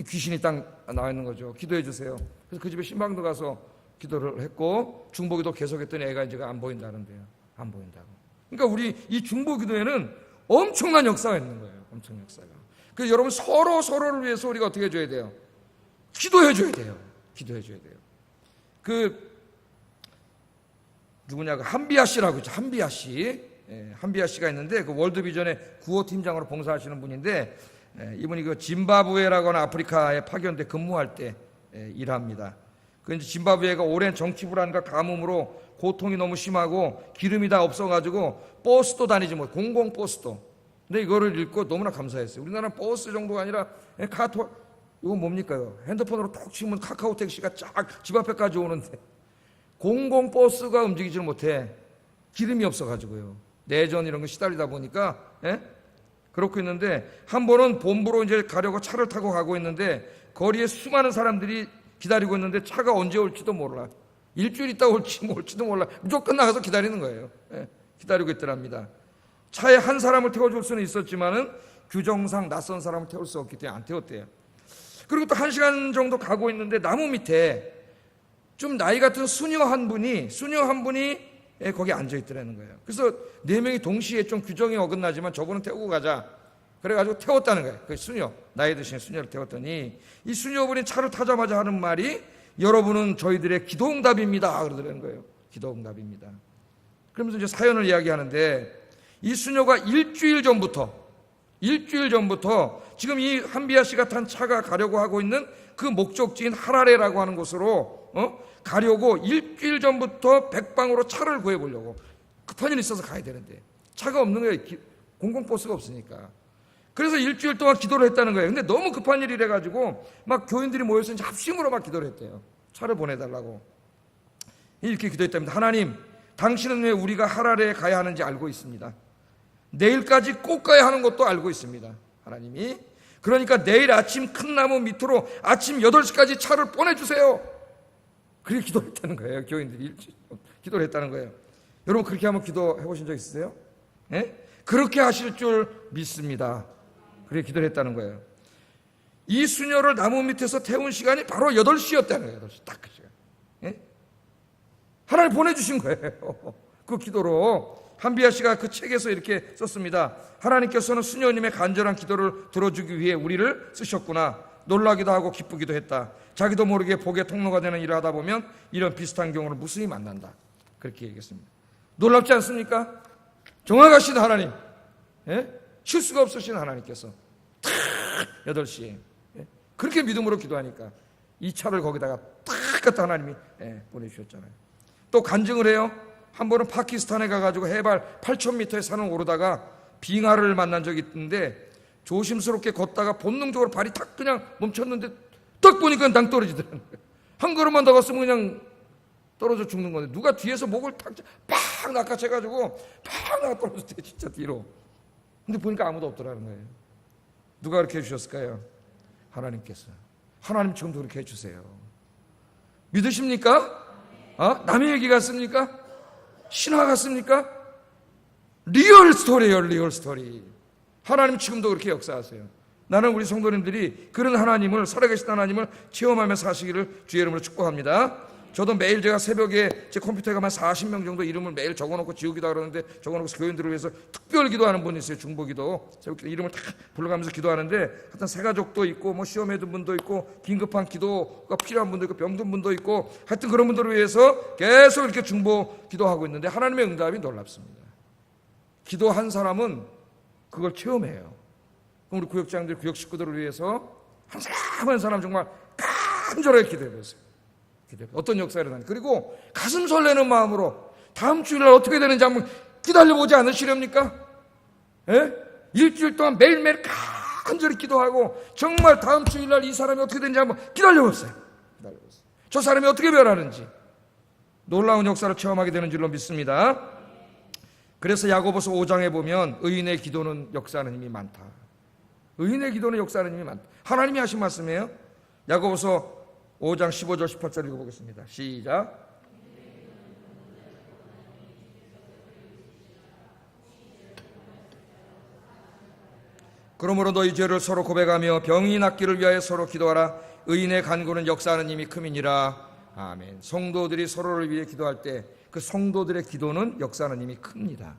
귀신이 딱 나와 있는 거죠. 기도해 주세요. 그래서 그 집에 신방도 가서 기도를 했고, 중보기도 계속했더니 애가 이제 안 보인다는데요. 안 보인다고. 그러니까 우리 이 중보기도에는 엄청난 역사가 있는 거예요. 엄청난 역사가. 그래서 여러분 서로를 위해서 우리가 어떻게 해줘야 돼요? 기도해 줘야 돼요. 기도해 줘야 돼요. 누구냐, 한비아 씨라고 있죠. 한비아 씨. 한비아 씨가 있는데, 그 월드비전의 구호 팀장으로 봉사하시는 분인데, 이분이 그 짐바브웨라고 하는 아프리카에 파견돼 근무할 때 일합니다. 그 이제 짐바브웨가 오랜 정치 불안과 가뭄으로 고통이 너무 심하고 기름이 다 없어가지고 버스도 다니지 못, 공공버스도. 근데 이거를 읽고 너무나 감사했어요. 우리나라는 버스 정도가 아니라 카톡, 이건 뭡니까요? 핸드폰으로 톡 치면 카카오 택시가 쫙 집 앞에까지 오는데 공공버스가 움직이질 못해. 기름이 없어가지고요. 내전 이런 거 시달리다 보니까, 그렇고 있는데, 한 번은 본부로 이제 가려고 차를 타고 가고 있는데, 거리에 수많은 사람들이 기다리고 있는데 차가 언제 올지도 몰라. 일주일 있다 올지도 몰라. 무조건 나가서 기다리는 거예요. 기다리고 있더랍니다. 차에 한 사람을 태워줄 수는 있었지만은 규정상 낯선 사람을 태울 수 없기 때문에 안 태웠대요. 그리고 또 1시간 정도 가고 있는데 나무 밑에 좀 나이 같은 수녀 한 분이 거기 앉아 있더라는 거예요. 그래서 4명이 동시에 좀 규정이 어긋나지만 저분은 태우고 가자. 그래가지고 태웠다는 거예요. 그 수녀, 나이 드신 수녀를 태웠더니 이 수녀분이 차를 타자마자 하는 말이, 여러분은 저희들의 기도응답입니다. 그러더라는 거예요. 기도응답입니다. 그러면서 이제 사연을 이야기하는데, 이 수녀가 일주일 전부터 지금 이 한비아 씨가 탄 차가 가려고 하고 있는 그 목적지인 하라레라고 하는 곳으로 가려고 일주일 전부터 백방으로 차를 구해보려고, 급한 일이 있어서 가야 되는데 차가 없는 거예요. 공공버스가 없으니까. 그래서 일주일 동안 기도를 했다는 거예요. 근데 너무 급한 일이래 가지고 막 교인들이 모여서 이제 합심으로 막 기도를 했대요. 차를 보내달라고. 이렇게 기도했답니다. 하나님, 당신은 왜 우리가 하라레에 가야 하는지 알고 있습니다. 내일까지 꼭 가야 하는 것도 알고 있습니다. 하나님이. 그러니까 내일 아침 큰 나무 밑으로 아침 8시까지 차를 보내주세요. 그렇게 기도했다는 거예요. 교인들이 기도를 했다는 거예요. 여러분, 그렇게 한번 기도해 보신 적 있으세요? 그렇게 하실 줄 믿습니다. 그렇게 기도를 했다는 거예요. 이 수녀를 나무 밑에서 태운 시간이 바로 8시였다는 거예요. 8시, 딱 그 시간. 하나님 보내주신 거예요. 그 기도로. 한비아 씨가 그 책에서 이렇게 썼습니다. 하나님께서는 수녀님의 간절한 기도를 들어주기 위해 우리를 쓰셨구나. 놀라기도 하고 기쁘기도 했다. 자기도 모르게 복의 통로가 되는 일을 하다 보면 이런 비슷한 경우를 무수히 만난다. 그렇게 얘기했습니다. 놀랍지 않습니까? 정확하신 하나님, 실수가 없으신 하나님께서 8시에 그렇게 믿음으로 기도하니까 이 차를 거기다가 딱 갖다 하나님이 보내주셨잖아요. 또 간증을 해요. 한 번은 파키스탄에 가가지고 해발 8,000m의 산을 오르다가 빙하를 만난 적이 있는데, 조심스럽게 걷다가 본능적으로 발이 탁 그냥 멈췄는데 딱 보니까 낭 떨어지더라는 거예요. 한 걸음만 더 갔으면 그냥 떨어져 죽는 건데, 누가 뒤에서 목을 팍 낚아채가지고 팍 나가 떨어졌대요. 진짜 뒤로. 근데 보니까 아무도 없더라는 거예요. 누가 그렇게 해주셨을까요? 하나님께서. 하나님 지금도 그렇게 해주세요. 믿으십니까? 남의 얘기 같습니까? 신화 같습니까? 리얼 스토리예요. 리얼 스토리. 하나님 지금도 그렇게 역사하세요. 나는 우리 성도님들이 그런 하나님을, 살아계신 하나님을 체험하며 사시기를 주의 이름으로 축복합니다. 저도 매일 제가 새벽에 제 컴퓨터에 가면 40명 정도 이름을 매일 적어놓고 지우기도 하는데, 적어놓고 교인들을 위해서 특별 기도하는 분이 있어요. 중보기도. 이름을 딱 불러가면서 기도하는데, 하여튼 새가족도 있고, 뭐 시험에 든 분도 있고, 긴급한 기도가 필요한 분도 있고, 병든 분도 있고, 하여튼 그런 분들을 위해서 계속 이렇게 중보 기도하고 있는데, 하나님의 응답이 놀랍습니다. 기도한 사람은 그걸 체험해요. 그럼 우리 구역장들, 구역 식구들을 위해서 한 사람 한 사람 정말 간절하게 기도해보세요. 어떤 역사가 일어나는지. 그리고 가슴 설레는 마음으로 다음 주일날 어떻게 되는지 한번 기다려보지 않으시렵니까? 일주일 동안 매일매일 간절히 기도하고 정말 다음 주일날 이 사람이 어떻게 되는지 한번 기다려보세요. 저 사람이 어떻게 변하는지 놀라운 역사를 체험하게 되는 줄로 믿습니다. 그래서 야고보서 5장에 보면 의인의 기도는 역사하는 힘이 많다. 의인의 기도는 역사하는 힘이 많다. 하나님이 하신 말씀이에요. 야고보서 5장 15절 18절 읽어보겠습니다. 시작. 그러므로 너희 죄를 서로 고백하며 병이 낫기를 위하여 서로 기도하라. 의인의 간구는 역사하는 힘이 큼이니라. 아멘. 성도들이 서로를 위해 기도할 때 그 성도들의 기도는 역사하는 힘이 큽니다.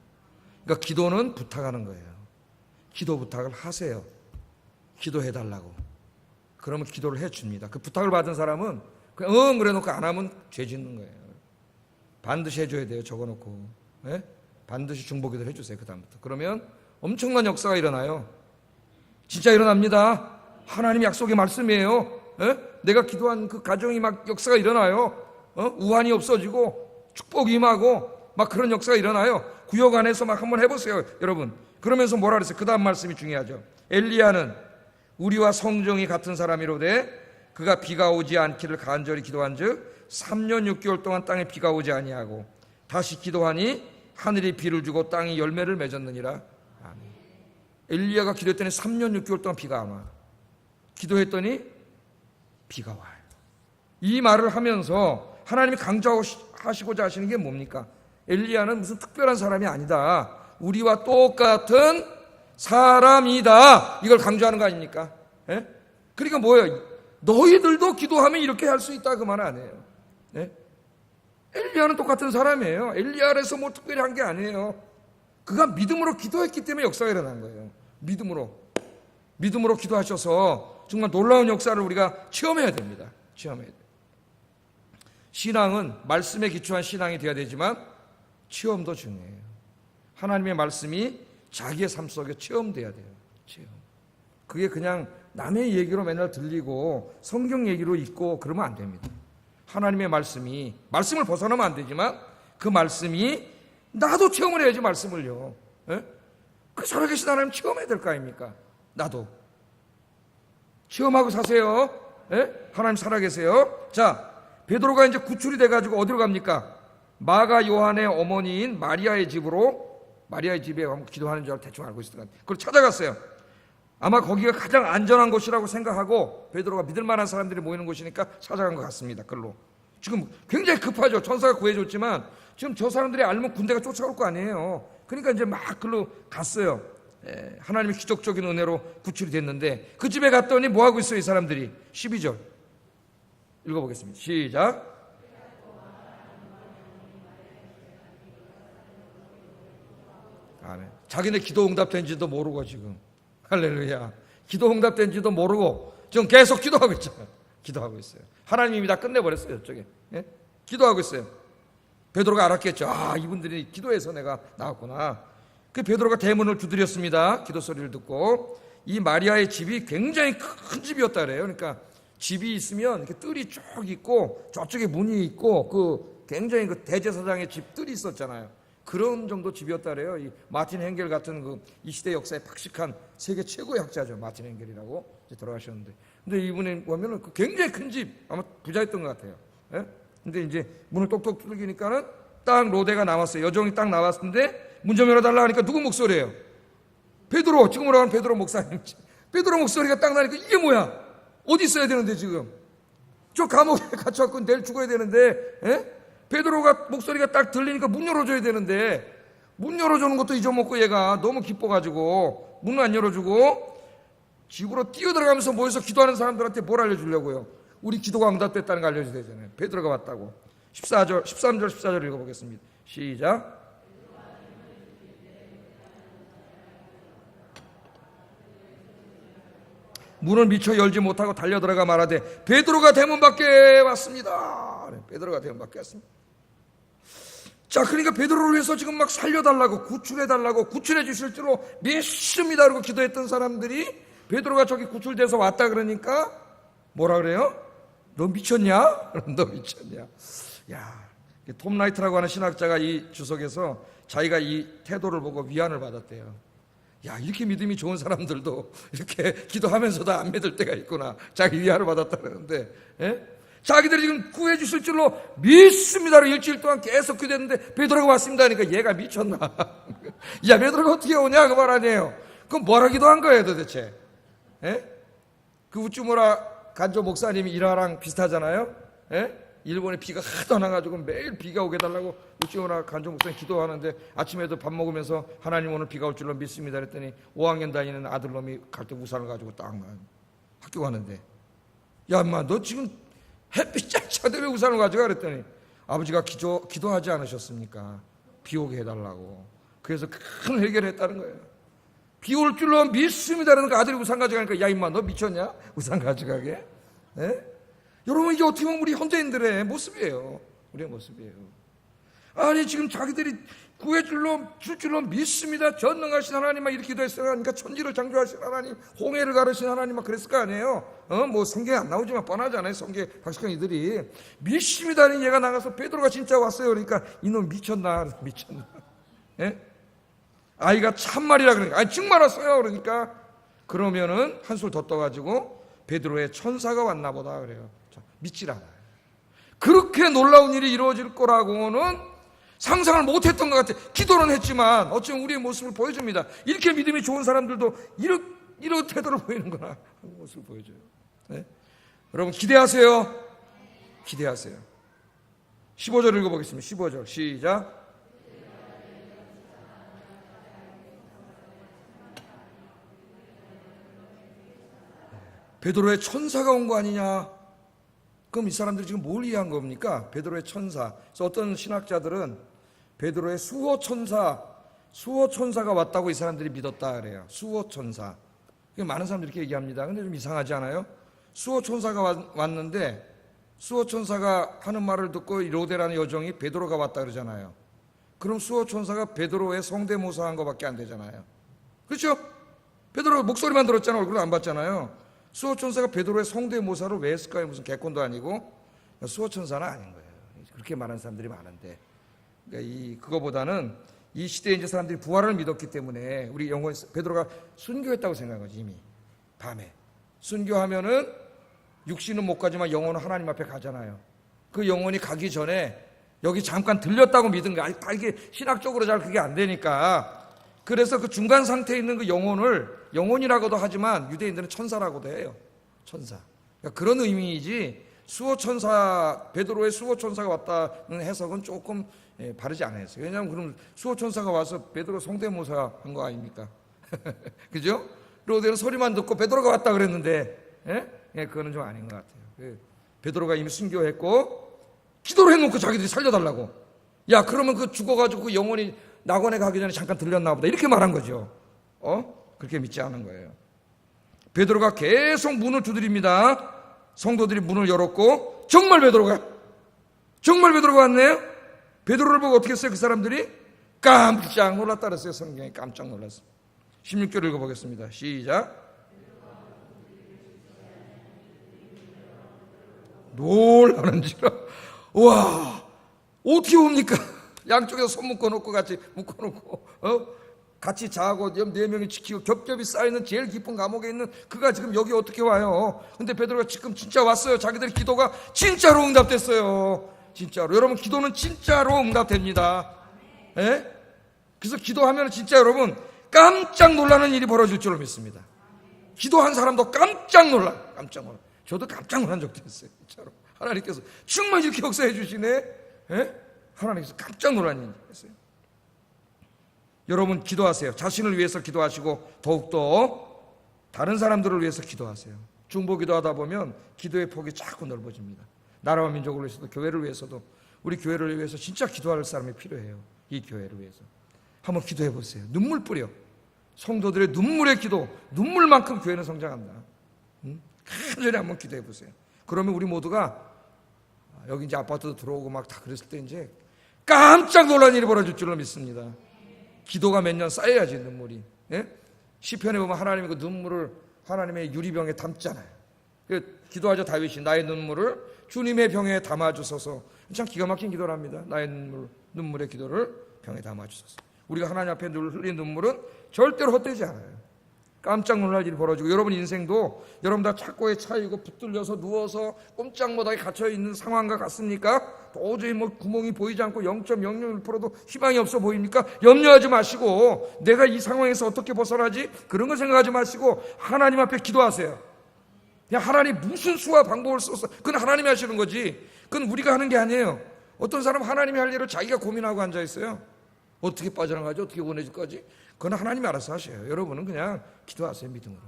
그러니까 기도는 부탁하는 거예요. 기도 부탁을 하세요. 기도해달라고. 그러면 기도를 해줍니다. 그 부탁을 받은 사람은 그냥 그래 놓고 안 하면 죄 짓는 거예요. 반드시 해줘야 돼요. 적어놓고. 네? 반드시 중보기도를 해주세요. 그 다음부터. 그러면 엄청난 역사가 일어나요. 진짜 일어납니다. 하나님 약속의 말씀이에요. 네? 내가 기도한 그 가정이 막 역사가 일어나요. 우환이 없어지고 축복이 임하고 막 그런 역사가 일어나요. 구역 안에서 막 한번 해보세요, 여러분. 그러면서 뭐라 그랬어요? 그 다음 말씀이 중요하죠. 엘리야는 우리와 성정이 같은 사람이로되 그가 비가 오지 않기를 간절히 기도한즉 3년 6개월 동안 땅에 비가 오지 아니하고 다시 기도하니 하늘이 비를 주고 땅이 열매를 맺었느니라. 아멘. 엘리야가 기도했더니 3년 6개월 동안 비가 안 와. 기도했더니 비가 와요. 이 말을 하면서 하나님이 강조하시고자 하시는 게 뭡니까? 엘리야는 무슨 특별한 사람이 아니다. 우리와 똑같은 사람이다. 이걸 강조하는 거 아닙니까? 예? 그러니까 뭐예요? 너희들도 기도하면 이렇게 할 수 있다 그 말 아니에요. 예? 엘리야는 똑같은 사람이에요. 엘리야에서 뭐 특별히 한 게 아니에요. 그가 믿음으로 기도했기 때문에 역사가 일어난 거예요. 믿음으로 기도하셔서 정말 놀라운 역사를 우리가 체험해야 됩니다. 체험해야 돼요. 신앙은 말씀에 기초한 신앙이 되어야 되지만 체험도 중요해요. 하나님의 말씀이 자기의 삶 속에 체험돼야 돼요. 체험. 그게 그냥 남의 얘기로 맨날 들리고 성경 얘기로 읽고 그러면 안 됩니다. 하나님의 말씀을 벗어나면 안 되지만 그 말씀이 나도 체험을 해야지 말씀을요. 예? 그 살아계신 하나님 체험해야 될 거 아닙니까? 나도 체험하고 사세요. 예? 하나님 살아계세요. 자, 베드로가 이제 구출이 돼가지고 어디로 갑니까? 마가 요한의 어머니인 마리아의 집으로, 마리아의 집에 기도하는 줄 대충 알고 있었던 것 같아요. 그걸 찾아갔어요. 아마 거기가 가장 안전한 곳이라고 생각하고 베드로가 믿을 만한 사람들이 모이는 곳이니까 찾아간 것 같습니다. 글로. 지금 굉장히 급하죠. 천사가 구해줬지만 지금 저 사람들이 알면 군대가 쫓아올 거 아니에요. 그러니까 이제 막 글로 갔어요. 하나님의 기적적인 은혜로 구출이 됐는데 그 집에 갔더니 뭐하고 있어요? 이 사람들이. 12절 읽어보겠습니다. 시작. 아멘. 자기네 기도 응답된지도 모르고 지금 할렐루야. 기도 응답된지도 모르고 지금 계속 기도하고 있잖아요. 기도하고 있어요. 하나님이 다 끝내버렸어요. 저쪽에. 예? 기도하고 있어요. 베드로가 알았겠죠. 아, 이분들이 기도해서 내가 나왔구나. 그 베드로가 대문을 두드렸습니다. 기도 소리를 듣고. 이 마리아의 집이 굉장히 큰 집이었다 그래요. 그러니까 집이 있으면 이렇게 뜰이 쭉 있고 저쪽에 문이 있고 그 굉장히 그 대제사장의 집들이 있었잖아요. 그런 정도 집이었다 그래요. 이 마틴 헨겔 같은 그 이 시대 역사에 박식한 세계 최고의 학자죠. 마틴 헨겔이라고 이제 돌아가셨는데. 근데 이분이 보면은 그 굉장히 큰 집, 아마 부자였던 것 같아요. 예? 근데 이제 문을 똑똑 두들기니까는 딱 로데가 나왔어요. 여종이 딱 나왔는데 문 좀 열어달라 하니까 누구 목소리예요? 베드로, 지금으로 하는 베드로 목사님. 베드로 목소리가 딱 나니까 이게 뭐야? 어디 있어야 되는데 지금? 저 감옥에 갇혀갖고 내일 죽어야 되는데, 예? 베드로가 목소리가 딱 들리니까 문 열어줘야 되는데 문 열어주는 것도 잊어먹고 얘가 너무 기뻐가지고 문을 안 열어주고 집으로 뛰어들어가면서 모여서 기도하는 사람들한테 뭘 알려주려고요? 우리 기도가 응답됐다는 걸 알려줘야 되잖아요. 베드로가 왔다고. 13절 14절 읽어보겠습니다. 시작. 문을 미처 열지 못하고 달려들어가 말하되 베드로가 대문 밖에 왔습니다. 베드로가 대문 밖에 왔습니다. 자, 그러니까 베드로를 위해서 지금 막 살려달라고 구출해달라고 구출해 주실 줄로 믿습니다 그러고 기도했던 사람들이 베드로가 저기 구출돼서 왔다 그러니까 뭐라 그래요? 너 미쳤냐? 너 미쳤냐? 야, 톰 라이트라고 하는 신학자가 이 주석에서 자기가 이 태도를 보고 위안을 받았대요. 야, 이렇게 믿음이 좋은 사람들도 이렇게 기도하면서도 안 믿을 때가 있구나. 자기 위안을 받았다 그러는데, 예? 자기들이 지금 구해 주실 줄로 믿습니다로 일주일 동안 계속 기도했는데 베드로가 왔습니다 하니까 얘가 미쳤나? 야, 베드로가 어떻게 오냐 그 말 아니에요. 그럼 뭐라 기도한 거예요 도대체? 예? 그 우쭈무라 간조 목사님이 일화랑 비슷하잖아요. 예? 일본에 비가 하도 안 와가지고 매일 비가 오게 달라고 우찌오나 간종 목사님 기도하는데 아침에도 밥 먹으면서 하나님 오늘 비가 올 줄로 믿습니다 그랬더니 5학년 다니는 아들놈이 갈 때 우산을 가지고 딱 학교 가는데 야 인마 너 지금 햇빛 쫙쫙 왜 우산을 가져가 그랬더니 아버지가 기도하지 않으셨습니까? 비 오게 해달라고. 그래서 큰 해결했다는 거예요. 비 올 줄로 믿습니다 그러니까 아들이 우산 가져가니까 야 인마 너 미쳤냐? 우산 가져가게? 예? 여러분 이게 어떻게 보면 우리 현대인들의 모습이에요. 우리의 모습이에요. 아니 지금 자기들이 줄 줄로 믿습니다. 전능하신 하나님 막 이렇게 기도했어요. 그러니까 천지를 창조하신 하나님, 홍해를 가르신 하나님 막 그랬을 거 아니에요. 뭐 성경에 안 나오지만 뻔하잖아요. 성경 박식형이들이 믿습니다. 얘가 나가서 베드로가 진짜 왔어요. 그러니까 이놈 미쳤나? 예? 아이가 참말이라 그러니까 아니 정말 왔어요. 그러니까 그러면은 한술 더 떠가지고 베드로의 천사가 왔나 보다 그래요. 믿질 않아요. 그렇게 놀라운 일이 이루어질 거라고는 상상을 못했던 것 같아요. 기도는 했지만 어쩌면 우리의 모습을 보여줍니다. 이렇게 믿음이 좋은 사람들도 이런 태도를 보이는구나 하는 모습을 보여줘요. 네? 여러분 기대하세요. 기대하세요. 15절 읽어보겠습니다. 15절 시작. 베드로의 천사가 온 거 아니냐? 그럼 이 사람들이 지금 뭘 이해한 겁니까? 베드로의 천사. 그래서 어떤 신학자들은 베드로의 수호천사가 왔다고 이 사람들이 믿었다 그래요. 수호천사. 많은 사람들이 이렇게 얘기합니다. 근데 좀 이상하지 않아요? 수호천사가 왔는데 수호천사가 하는 말을 듣고 이로데라는 여종이 베드로가 왔다 그러잖아요. 그럼 수호천사가 베드로의 성대모사한 것밖에 안 되잖아요. 그렇죠? 베드로 목소리만 들었잖아요. 얼굴은 안 봤잖아요. 수호천사가 베드로의 성대모사를 왜 했을까요? 무슨 개콘도 아니고 수호천사는 아닌 거예요. 그렇게 말하는 사람들이 많은데 그러니까 그거보다는 이 시대에 이제 사람들이 부활을 믿었기 때문에 우리 영혼 베드로가 순교했다고 생각한 거지. 이미 밤에 순교하면은 육신은 못 가지만 영혼은 하나님 앞에 가잖아요. 그 영혼이 가기 전에 여기 잠깐 들렸다고 믿은 거. 다 이게 신학적으로 잘 그게 안 되니까 그래서 그 중간 상태에 있는 그 영혼이라고도 하지만 유대인들은 천사라고도 해요. 천사. 그러니까 그런 의미이지 베드로의 수호천사가 왔다는 해석은 조금 바르지 않아요. 왜냐하면 그럼 수호천사가 와서 베드로 성대모사 한 거 아닙니까? 그죠? 로데는 소리만 듣고 베드로가 왔다 그랬는데 그거는 좀 아닌 것 같아요. 베드로가 이미 순교했고 기도를 해놓고 자기들이 살려달라고. 야 그러면 그 죽어가지고 그 영혼이 낙원에 가기 전에 잠깐 들렸나 보다 이렇게 말한 거죠. 그렇게 믿지 않은 거예요. 베드로가 계속 문을 두드립니다. 성도들이 문을 열었고 정말 베드로가 왔네요. 베드로를 보고 어떻게 했어요? 그 사람들이 깜짝 놀랐다 그랬어요. 성경에 깜짝 놀랐어요. 16절 읽어보겠습니다. 시작. 놀라는지라. 와 어떻게 옵니까? 양쪽에서 손 묶어놓고 같이 묶어놓고 같이 자고 4명이 지키고 겹겹이 쌓이는 제일 깊은 감옥에 있는 그가 지금 여기 어떻게 와요? 근데 베드로가 지금 진짜 왔어요. 자기들의 기도가 진짜로 응답됐어요. 진짜로. 여러분 기도는 진짜로 응답됩니다. 예? 그래서 기도하면 진짜 여러분 깜짝 놀라는 일이 벌어질 줄로 믿습니다. 기도한 사람도 깜짝 놀라. 저도 깜짝 놀란 적도 있어요. 진짜로. 하나님께서 정말 이렇게 역사해 주시네. 예? 하나님께서 깜짝 놀란 일이 있어요. 여러분 기도하세요. 자신을 위해서 기도하시고 더욱더 다른 사람들을 위해서 기도하세요. 중보 기도하다 보면 기도의 폭이 자꾸 넓어집니다. 나라와 민족을 위해서도 교회를 위해서도 우리 교회를 위해서 진짜 기도할 사람이 필요해요. 이 교회를 위해서. 한번 기도해 보세요. 눈물 뿌려. 성도들의 눈물의 기도, 눈물만큼 교회는 성장한다. 간절히 한번 기도해 보세요. 그러면 우리 모두가 여기 이제 아파트도 들어오고 막 다 그랬을 때 이제 깜짝 놀란 일이 벌어질 줄로 믿습니다. 기도가 몇 년 쌓여야지 눈물이. 예? 시편에 보면 하나님이 그 눈물을 하나님의 유리병에 담잖아요. 기도하죠. 다윗이 나의 눈물을 주님의 병에 담아주소서. 참 기가 막힌 기도를 합니다. 나의 눈물의 기도를 병에 담아주소서. 우리가 하나님 앞에 늘 흘린 눈물은 절대로 헛되지 않아요. 깜짝 놀랄 일이 벌어지고 여러분 인생도 여러분 다 착고에 차이고 붙들려서 누워서 꼼짝 못하게 갇혀있는 상황과 같습니까? 도저히 뭐 구멍이 보이지 않고 0.001%도 희망이 없어 보입니까? 염려하지 마시고 내가 이 상황에서 어떻게 벗어나지? 그런 거 생각하지 마시고 하나님 앞에 기도하세요. 그냥 하나님 무슨 수와 방법을 써서, 그건 하나님이 하시는 거지, 그건 우리가 하는 게 아니에요. 어떤 사람은 하나님이 할 일을 자기가 고민하고 앉아있어요. 어떻게 빠져나가지, 어떻게 보내줄 거지, 그건 하나님이 알아서 하셔요. 여러분은 그냥 기도하세요, 믿음으로.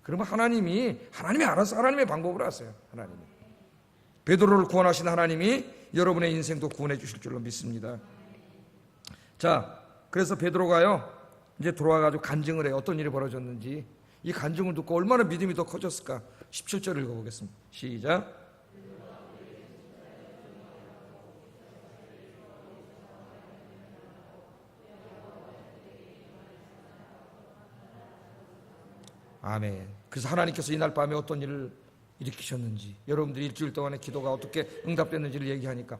그러면 하나님이 알아서 하나님의 방법으로 하세요. 하나님이. 베드로를 구원하신 하나님이 여러분의 인생도 구원해 주실 줄로 믿습니다. 자, 그래서 베드로가요 이제 돌아와가지고 간증을 해요. 어떤 일이 벌어졌는지. 이 간증을 듣고 얼마나 믿음이 더 커졌을까. 17절 읽어보겠습니다. 시작. 아멘. 그래서 하나님께서 이날 밤에 어떤 일을 일으키셨는지, 여러분들이 일주일 동안의 기도가 어떻게 응답됐는지를 얘기하니까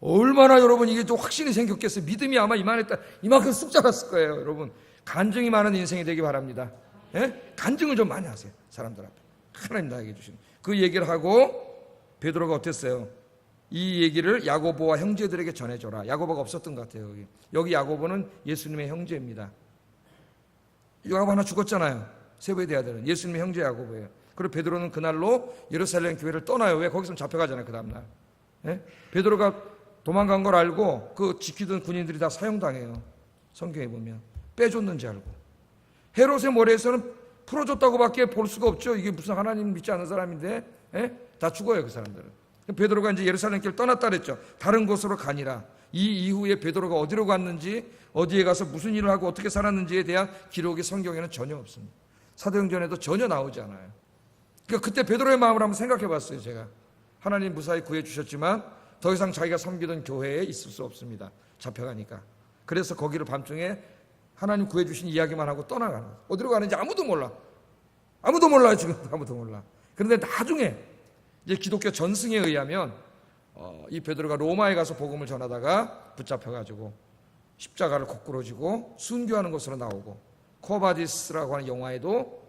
얼마나 여러분 이게 좀 확신이 생겼겠어요. 믿음이 아마 이만큼 쑥 자랐을 거예요. 여러분, 간증이 많은 인생이 되기 바랍니다. 예? 간증을 좀 많이 하세요. 사람들 앞에 하나님 나에게 주신 그 얘기를 하고, 베드로가 어땠어요? 이 얘기를 야고보와 형제들에게 전해줘라. 야고보가 없었던 것 같아요. 여기 야고보는 예수님의 형제입니다. 야고보 하나 죽었잖아요. 세베대의 아들은 예수님의 형제 야고보예요. 그리고 베드로는 그날로 예루살렘 교회를 떠나요. 왜? 거기서 잡혀가잖아요, 그 다음날. 예? 베드로가 도망간 걸 알고 그 지키던 군인들이 다 사형당해요. 성경에 보면 빼줬는지 알고. 헤롯의 머리에서는 풀어줬다고밖에 볼 수가 없죠. 이게 무슨 하나님 믿지 않는 사람인데, 예? 다 죽어요, 그 사람들은. 베드로가 이제 예루살렘 길 떠났다 그랬죠. 다른 곳으로 가니라. 이 이후에 베드로가 어디로 갔는지, 어디에 가서 무슨 일을 하고 어떻게 살았는지에 대한 기록이 성경에는 전혀 없습니다. 사도행전에도 전혀 나오지 않아요. 그러니까 그때 베드로의 마음을 한번 생각해 봤어요. 제가 하나님 무사히 구해 주셨지만 더 이상 자기가 섬기던 교회에 있을 수 없습니다. 잡혀가니까. 그래서 거기를 밤중에 하나님 구해 주신 이야기만 하고 떠나가는 거예요. 어디로 가는지 아무도 몰라. 아무도 몰라요. 지금 아무도 몰라. 그런데 나중에 이제 기독교 전승에 의하면 이 베드로가 로마에 가서 복음을 전하다가 붙잡혀가지고 십자가를 거꾸로 지고 순교하는 것으로 나오고, 코바디스라고 하는 영화에도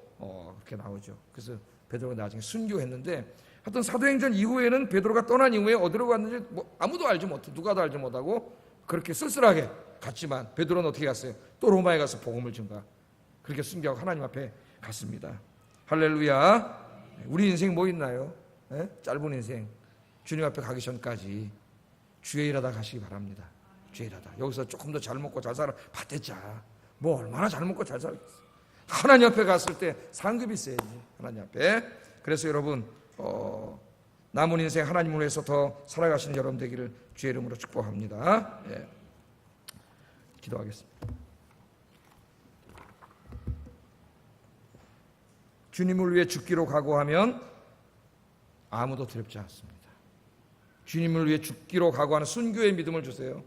그렇게 나오죠. 그래서 베드로가 나중에 순교했는데, 하여튼 사도행전 이후에는 베드로가 떠난 이후에 어디로 갔는지 아무도 알지 못해, 누가도 알지 못하고 그렇게 쓸쓸하게 갔지만, 베드로는 어떻게 갔어요? 또 로마에 가서 복음을 전가. 그렇게 순교하고 하나님 앞에 갔습니다. 할렐루야. 우리 인생 뭐 있나요? 네? 짧은 인생. 주님 앞에 가기 전까지 주의 일하다 가시기 바랍니다. 주의 일하다. 여기서 조금 더 잘 먹고 잘 살아. 받댔자. 뭐 얼마나 잘 먹고 잘 살겠어. 하나님 앞에 갔을 때 상급이 있어야지. 하나님 앞에. 그래서 여러분 남은 인생 하나님을 위해서 더 살아가시는 여러분 되기를 주의 이름으로 축복합니다. 예. 기도하겠습니다. 주님을 위해 죽기로 각오하면 아무도 두렵지 않습니다. 주님을 위해 죽기로 각오하는 순교의 믿음을 주세요.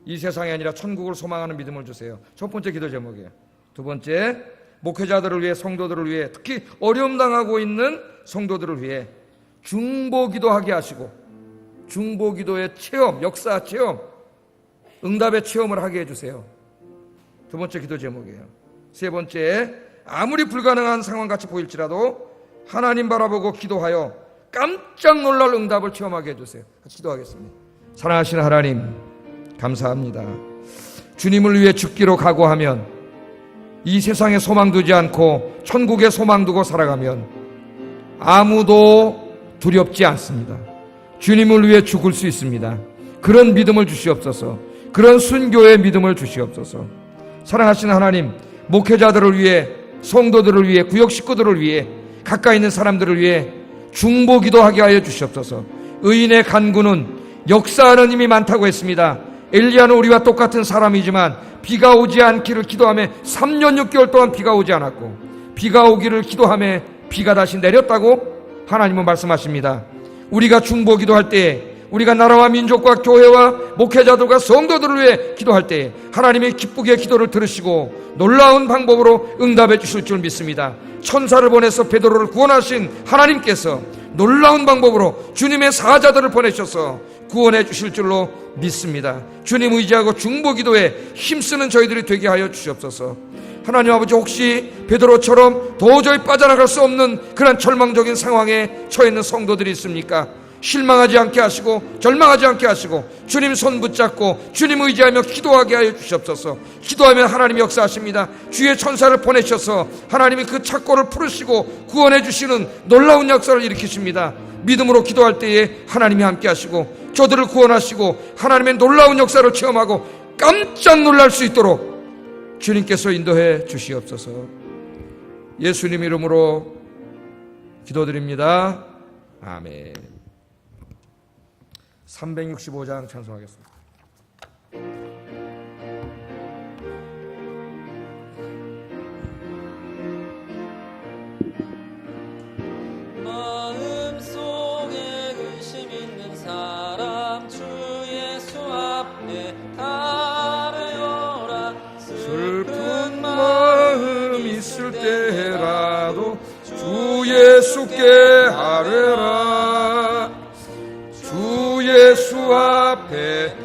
이 세상이 아니라 천국을 소망하는 믿음을 주세요. 첫 번째 기도 제목이에요. 두 번째, 목회자들을 위해, 성도들을 위해, 특히 어려움 당하고 있는 성도들을 위해 중보기도하게 하시고, 중보기도의 체험, 역사 체험, 응답의 체험을 하게 해주세요. 두 번째 기도 제목이에요. 세 번째, 아무리 불가능한 상황같이 보일지라도 하나님 바라보고 기도하여 깜짝 놀랄 응답을 체험하게 해주세요. 같이 기도하겠습니다. 사랑하시는 하나님, 감사합니다. 주님을 위해 죽기로 각오하면, 이 세상에 소망 두지 않고 천국에 소망 두고 살아가면 아무도 두렵지 않습니다. 주님을 위해 죽을 수 있습니다. 그런 믿음을 주시옵소서. 그런 순교의 믿음을 주시옵소서. 사랑하시는 하나님, 목회자들을 위해, 성도들을 위해, 구역 식구들을 위해, 가까이 있는 사람들을 위해 중보 기도하게 하여 주시옵소서. 의인의 간구는 역사하는 힘이 많다고 했습니다. 엘리야는 우리와 똑같은 사람이지만 비가 오지 않기를 기도하며 3년 6개월 동안 비가 오지 않았고, 비가 오기를 기도하며 비가 다시 내렸다고 하나님은 말씀하십니다. 우리가 중보 기도할 때에, 우리가 나라와 민족과 교회와 목회자들과 성도들을 위해 기도할 때에 하나님이 기쁘게 기도를 들으시고 놀라운 방법으로 응답해 주실 줄 믿습니다. 천사를 보내서 베드로를 구원하신 하나님께서 놀라운 방법으로 주님의 사자들을 보내셔서 구원해 주실 줄로 믿습니다. 주님 의지하고 중보기도에 힘쓰는 저희들이 되게 하여 주시옵소서. 하나님 아버지, 혹시 베드로처럼 도저히 빠져나갈 수 없는 그런 절망적인 상황에 처해 있는 성도들이 있습니까? 실망하지 않게 하시고 절망하지 않게 하시고 주님 손 붙잡고 주님 의지하며 기도하게 하여 주시옵소서. 기도하면 하나님이 역사하십니다. 주의 천사를 보내셔서 하나님이 그 착고를 풀으시고 구원해 주시는 놀라운 역사를 일으키십니다. 믿음으로 기도할 때에 하나님이 함께 하시고 저들을 구원하시고 하나님의 놀라운 역사를 체험하고 깜짝 놀랄 수 있도록 주님께서 인도해 주시옵소서. 예수님 이름으로 기도드립니다. 아멘. 365장 찬송하겠습니다. 마음속에 의심 있는 사람 주 예수 앞에 달려라. 슬픈 마음 있을 때라도 주 예수께 아뢰라. 주 예수 앞에